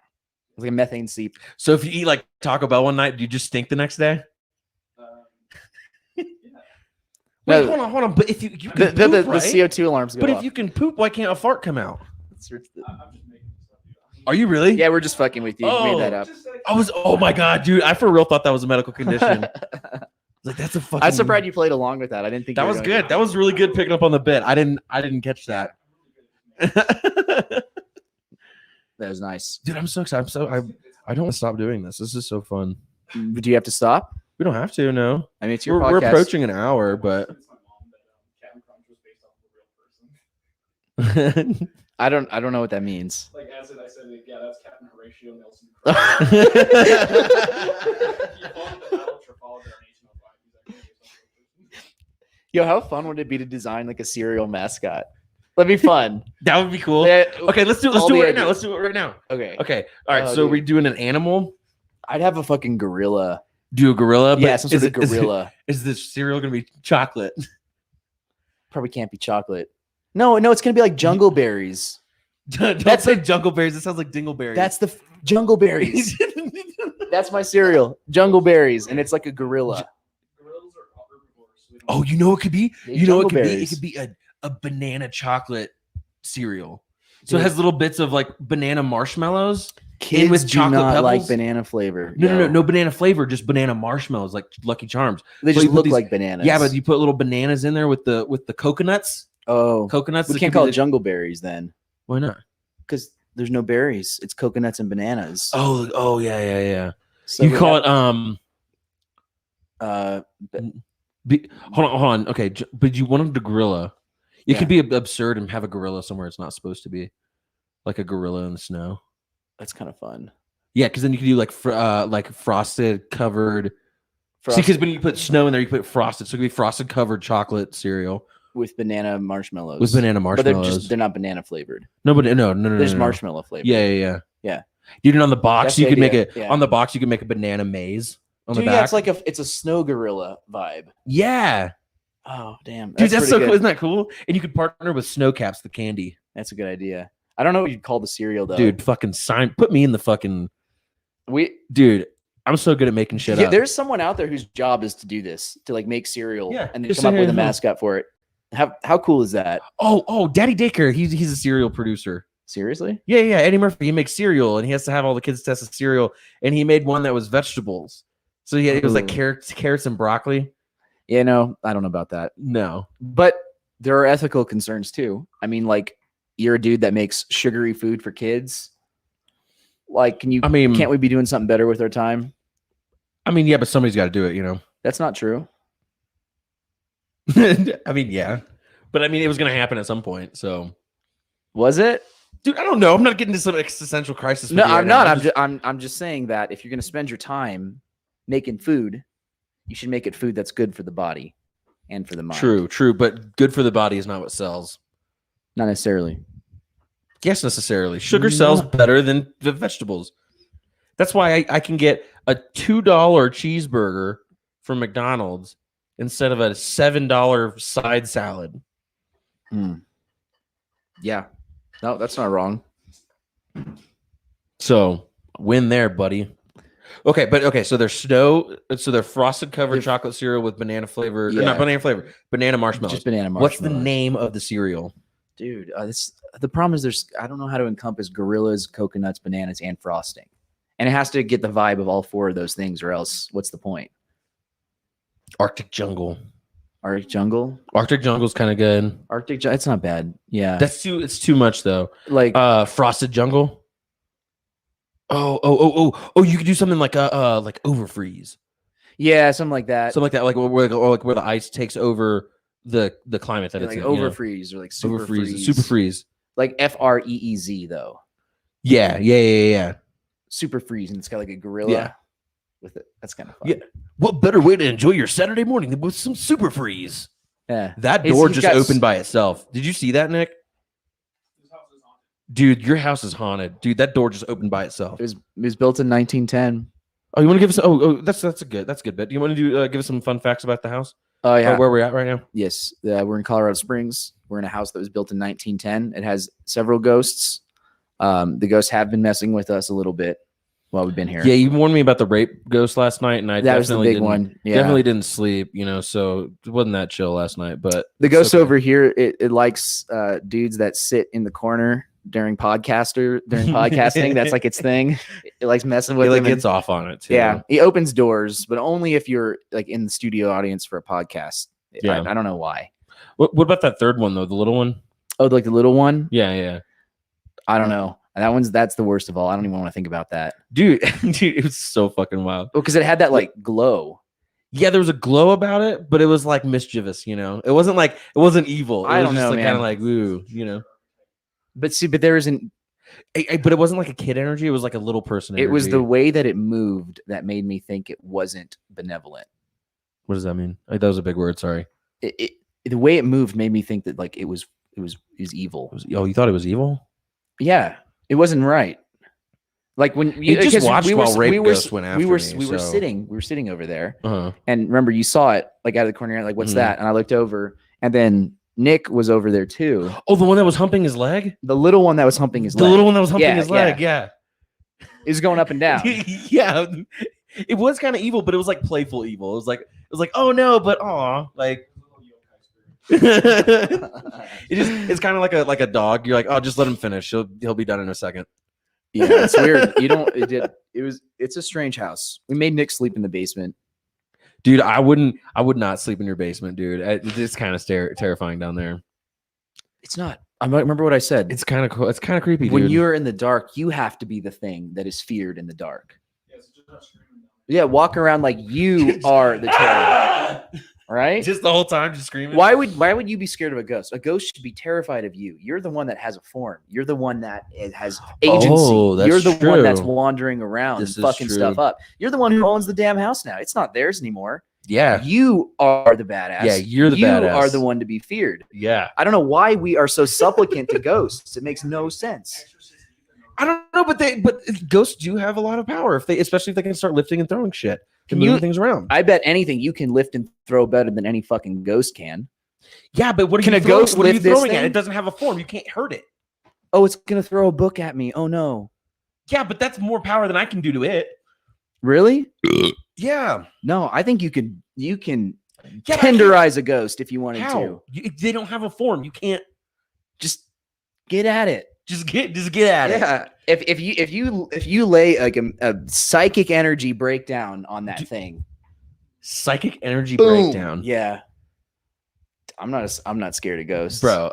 It's like a methane seep. So if you eat like Taco Bell one night, do you just stink the next day? Yeah. Wait, No. hold on. But if you can The poop, right? CO2 alarms go But off. if you can poop, why can't a fart come out? I'm just making this up. Dude. Are you really? Yeah, we're just fucking with you. You made that up. Oh my god, dude! I for real thought that was a medical condition. Like that's a fucking. I'm surprised you played along with that. I didn't think That you were was going good. That was really good picking up on the bit. I didn't catch that. That was nice. Dude, I'm so excited. I don't want to stop doing this. This is so fun. Do you have to stop? We don't have to. No, I mean, it's your we're podcast. approaching an hour, but It's my mom that Captain Crunch was based off of a real person. I don't know what that means. Like as I said, yeah, that's Captain Horatio Nelson. Crunch. He fought at the Battle of Trafalgar in 1805. He's actually based off a real person. Yo, how fun would it be to design like a cereal mascot? That'd be fun. that would be cool. Yeah, Okay, let's do all it the right ideas. now. Let's do it right now. Okay. Okay. All right. Oh, so dude. we're doing an animal. I'd have a fucking gorilla. Do a gorilla. But Yeah, some sort of is gorilla. Is this cereal gonna be chocolate? Probably can't be chocolate. No, it's gonna be like jungle berries. Don't That's say jungle berries. It sounds like dingleberries. That's the jungle berries. That's my cereal, jungle berries, and it's like a gorilla. Gorillas are herbivores. So they don't Oh, you know what it could be? Yeah, You know what it could be? It jungleberries. could be a banana chocolate cereal. So it Dude. has little bits of like banana marshmallows. Kids with do chocolate not like pebbles? banana flavor. No banana flavor, just banana marshmallows, like Lucky Charms. They So just you put look these- like bananas. Yeah, but you put little bananas in there with the coconuts. oh, Coconuts. we that can't could be call it the- jungle berries then, Why not? because there's no berries. It's coconuts and bananas. Oh yeah. So You we call have- it hold on. Okay, but you wanted the gorilla. It Yeah. could be absurd and have a gorilla somewhere it's not supposed to be, like a gorilla in the snow. that's kind of fun. Yeah, because then you can do like frosted covered. See, because when you put snow in there, you put frosted. So it could be frosted covered chocolate cereal with banana marshmallows. with banana but they're marshmallows. they're not banana flavored. No. There's No. marshmallow flavored. Yeah. Yeah. Dude, and on the box That's you the could make idea, it yeah. on the box. You can make a banana maze on Dude, the yeah, back. it's like it's a snow gorilla vibe. Yeah, Oh damn, dude, that's so pretty cool. good. Isn't that cool? And you could partner with Snow Caps, the candy. That's a good idea. I don't know what you'd call the cereal though. Dude, fucking put me in the fucking. Dude, I'm so good at making shit up. There's someone out there whose job is to do this, to like make cereal Yeah, and then just come up sit here with a and help. mascot for it. How cool is that? Oh, Daddy Daycare. He's a cereal producer. Seriously? Yeah. Eddie Murphy. He makes cereal, and he has to have all the kids test the cereal. And he made one that was vegetables. So it was like Ooh. carrots and broccoli. Yeah, no, I don't know about that. No. But there are ethical concerns too. I mean, like you're a dude that makes sugary food for kids. Like, can't we be doing something better with our time? I mean, yeah, but somebody's got to do it, you know. That's not true. I mean, yeah, but I mean, it was going to happen at some point. So, Was it? dude, I don't know. I'm not getting into some existential crisis. with No, you right I'm now. not. I'm just saying that if you're going to spend your time making food, you should make it food that's good for the body and for the mind. True, but good for the body is not what sells. Not necessarily. Yes, necessarily. Sugar sells better than the vegetables. That's why I can get a $2 cheeseburger from McDonald's instead of a $7 side salad. Yeah. No, that's not wrong. So win there, buddy. Okay. So they're frosted covered chocolate cereal with banana flavor. Or Yeah. not banana flavor, banana marshmallows. Just banana marshmallows. What's the name of the cereal? Dude, the problem is I don't know how to encompass gorillas, coconuts, bananas, and frosting. And it has to get the vibe of all four of those things, or else what's the point? Arctic Jungle. Arctic Jungle? Arctic Jungle's kind of good. It's not bad. Yeah. It's too much though. like Frosted Jungle. Oh! You could do something like like overfreeze, Yeah, something like that. something like that, like where the ice takes over the climate that Yeah, it's like in, you know? overfreeze or like super Overfreeze, freeze. super freeze. Like FREEZ though. Yeah. Super freeze, and it's got like a gorilla Yeah. with it. That's kind of fun. Yeah. What better way to enjoy your Saturday morning than with some super freeze? Yeah. That He's- door he's just got opened by itself. Did you see that, Nick? His house is haunted. Dude, your house is haunted. Dude, that door just opened by itself. It was built in 1910. Oh, you want to give us? That's a good bit. Do you want to do give us some fun facts about the house? Oh yeah. Where we're at right now? Yes. We're in Colorado Springs. We're in a house that was built in 1910. It has several ghosts. The ghosts have been messing with us a little bit while we've been here. Yeah, you warned me about the rape ghost last night, and I that was the definitely big didn't, one. Yeah. definitely didn't sleep. So it wasn't that chill last night. But The it's ghost okay. over here, it likes dudes that sit in the corner during podcasting. That's like its thing. It likes messing with He like them and- gets off on it too. yeah, he opens doors, but only if you're like in the studio audience for a podcast. Yeah. I don't know why. What about that third one though? The little one? Oh, like the little one? Yeah. I don't know. That's the worst of all. I don't even want to think about that. Dude, it was so fucking wild. Oh, because it had that like glow. Yeah, there was a glow about it, but it was like mischievous. It wasn't evil. It I was don't just know, like, man. kind of like ooh. But there isn't. But it wasn't like a kid energy. It was like a little person. It was the energy. way that it moved that made me think it wasn't benevolent. What does that mean? That was a big word. Sorry. The way it moved made me think that like it was evil. You thought it was evil? Yeah, it wasn't right. Like when You just because watched while Rape Ghost went after we were me, so- sitting over there, Uh-huh. and remember you saw it like out of the corner, like what's Mhm. that? And I looked over, and then Nick was over there too. Oh, the one that was humping his leg? The little one that was humping his The leg. little one that was humping Yeah, his leg, yeah. It was going up and down. Yeah. It was kind of evil, but it was like playful evil. It was like, oh no, but aw. Like it's kind of like a dog. You're like, oh, just let him finish. He'll be done in a second. Yeah, it's weird. It's a strange house. We made Nick sleep in the basement. Dude, I would not sleep in your basement, dude. It's kind of terrifying down there. It's not. I remember what I said. It's kind of cool. It's kind of creepy, When dude. you're in the dark, you have to be the thing that is feared in the dark. Yeah, so just start screaming down Yeah, walk around like you are the terror. Right? Just the whole time, just screaming. Why would you be scared of a ghost? A ghost should be terrified of you. You're the one that has a form. You're the one that has agency. Oh, that's You're the one that's true. wandering around This and is fucking true. stuff up. You're the one who owns the damn house now. It's not theirs anymore. Yeah. You are the badass. Yeah, you're the you badass. are the one to be feared. Yeah. I don't know why we are so supplicant to ghosts. It makes no sense. I don't know, but ghosts do have a lot of power especially if they can start lifting and throwing shit. Can You- move things around. I bet anything you can lift and throw better than any fucking ghost can. Yeah, but what are Can you a throwing, ghost what are you lift this throwing at? thing? It doesn't have a form. You can't hurt it. Oh, it's gonna throw a book at me. Oh no. Yeah, but that's more power than I can do to it. Really? Yeah. No, I think you can Yeah, but I can't- tenderize a ghost if you wanted How? to. They don't have a form. You can't Just get at it. just get at it. Yeah. If you lay like a psychic energy breakdown on that thing, Psychic energy boom. breakdown. Yeah. I'm not scared of ghosts, Bro,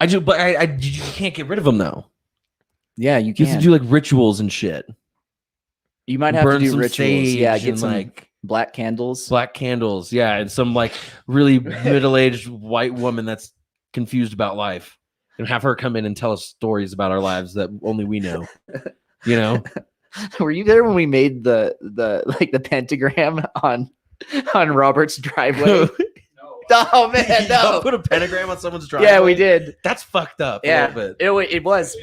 you can't get rid of them though. Yeah, you You can. have to do like rituals and shit. You might have to Burn do some rituals. sage Yeah, get and, some like black candles. black candles. Yeah, and some like really middle-aged white woman that's confused about life, and have her come in and tell us stories about our lives that only we know. You know, Were you there when we made the like the pentagram on Robert's driveway? No, Oh man, Y'all no. put a pentagram on someone's driveway. Yeah, we did. That's fucked up. Yeah, a little bit. it was.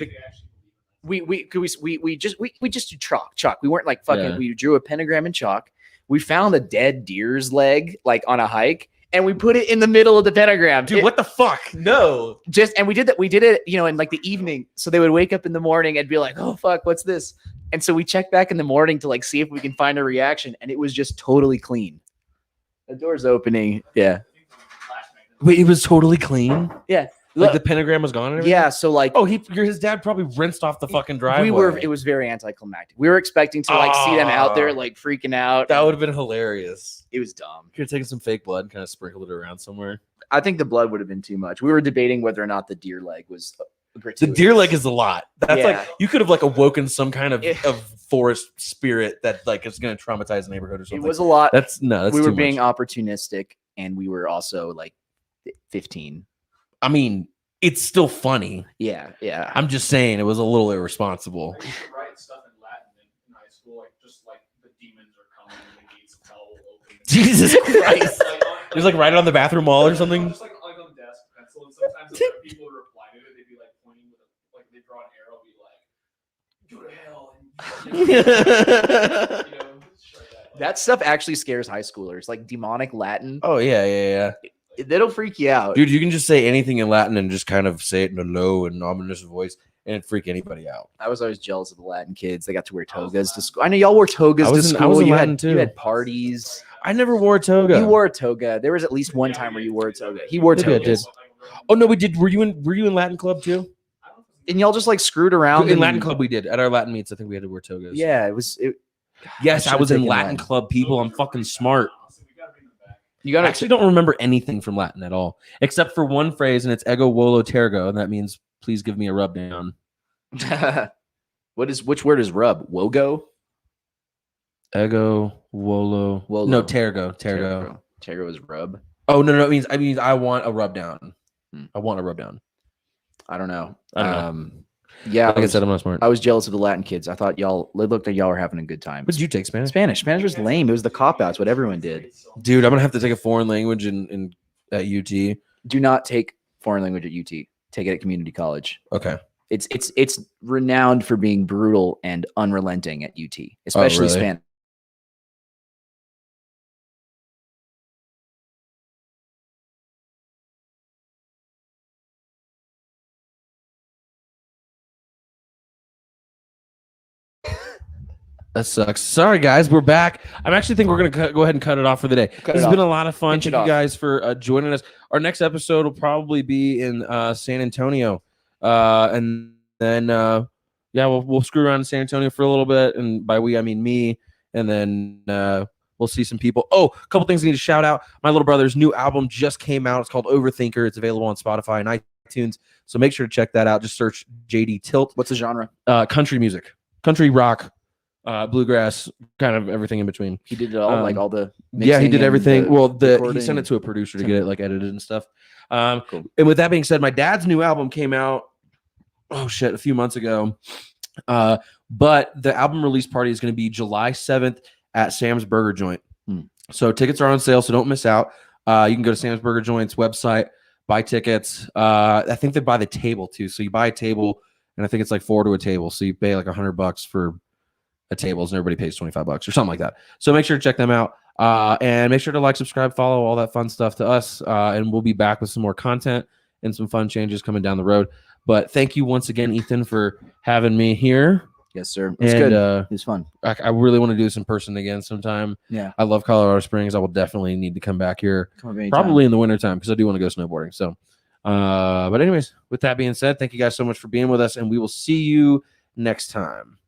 We just do chalk. We weren't like fucking. Yeah. We drew a pentagram in chalk. We found a dead deer's leg like on a hike, and we put it in the middle of the pentagram. Dude, It- what the fuck? No. and we did that. We did it, in like the evening, so they would wake up in the morning and be like, "Oh fuck, what's this?" And so we checked back in the morning to like see if we can find a reaction, and it was just totally clean. The door's opening. Yeah. Wait, it was totally clean. Yeah. Like the pentagram was gone. And everything? Yeah. So like, Oh, his dad probably rinsed off the fucking driveway. it was very anticlimactic. We were expecting to like see them out there like freaking out. That would have been hilarious. It was dumb. Could have taken some fake blood and kind of sprinkled it around somewhere. I think the blood would have been too much. We were debating whether or not the deer leg was The deer leg is a lot. That's like Yeah. you could have like awoken some kind of, Yeah. of forest spirit that like is going to traumatize the neighborhood or It something. was a lot. That's we were too being much. opportunistic, and we were also like 15. I mean, it's still funny. Yeah. I'm just saying it was a little irresponsible. I used to write stuff in Latin in high school, like just like the demons are coming and the gates of hell will open. Jesus Christ! Like, Just like write it on the bathroom wall or something. Just like on the desk pencil, and sometimes if people would reply to it, they'd be like pointing with like they draw an arrow, be like, "Go to hell." And, shit like that. That stuff actually scares high schoolers. Like demonic Latin, Oh yeah. that'll freak you out. Dude, you can just say anything in Latin and just kind of say it in a low and ominous voice and it'd freak anybody out. I was always jealous of the Latin kids. They got to wear togas to school. I know y'all wore togas I to was in school. You Latin had, too. you had parties. I never wore a toga. You wore a toga. There was at least one time where you wore a toga. He wore Maybe I togas. did. Oh no, we did. Were you in Latin club too? And y'all just like screwed around. In and- Latin club we did. At our Latin meets, I think we had to wear togas. Yeah, it was. Yes, I should've was in taken Latin club, people. I'm fucking smart. You I got actually don't remember anything from Latin at all, except for one phrase, and it's ego volo tergo, and that means please give me a rub down. Which word is rub? Wogo? Ego volo. Wolo. No, tergo. Tergo is rub. Oh no, it means I want a rub down. Hmm. I want a rub down. I don't know. I don't know. Yeah, Like I said, I'm not smart. I was jealous of the Latin kids. I thought y'all, it looked like y'all were having a good time. What did you take, Spanish? Spanish was lame. It was the cop outs, what everyone did. Dude, I'm gonna have to take a foreign language in at UT. Do not take foreign language at UT. Take it at community college. Okay. It's renowned for being brutal and unrelenting at UT, especially really? Spanish. That sucks. Sorry, guys. We're back. I actually think we're going to go ahead and cut it off for the day. Cut This it has been off. a lot of fun. Pinch it Thank you off. guys for joining us. Our next episode will probably be in San Antonio. And then, we'll screw around in San Antonio for a little bit. And by we, I mean me. And then we'll see some people. Oh, a couple things I need to shout out. My little brother's new album just came out. It's called Overthinker. It's available on Spotify and iTunes. So make sure to check that out. Just search JD Tilt. What's the genre? Country music, country rock, bluegrass, kind of everything in between. He did it all, like all the Yeah, he mixing did and everything. the Well, he recording sent it and- to a producer to get it like edited and stuff. Cool. And with that being said, my dad's new album came out. Oh shit, a few months ago. But the album release party is going to be July 7th at Sam's Burger Joint. So tickets are on sale, so don't miss out. You can go to Sam's Burger Joint's website, buy tickets. I think they buy the table too. So you buy a table, and I think it's like $4 to a table. So you pay like $100 for a tables, and everybody pays $25 or something like that. So make sure to check them out. And make sure to like, subscribe, follow, all that fun stuff to us. And we'll be back with some more content and some fun changes coming down the road. But thank you once again, Ethan, for having me here. Yes, sir. It was And good. It was fun. I really want to do this in person again sometime. Yeah. I love Colorado Springs. I will definitely need to come back here, Come over anytime. probably in the wintertime, because I do want to go snowboarding. So, but anyways, with that being said, thank you guys so much for being with us, and we will see you next time.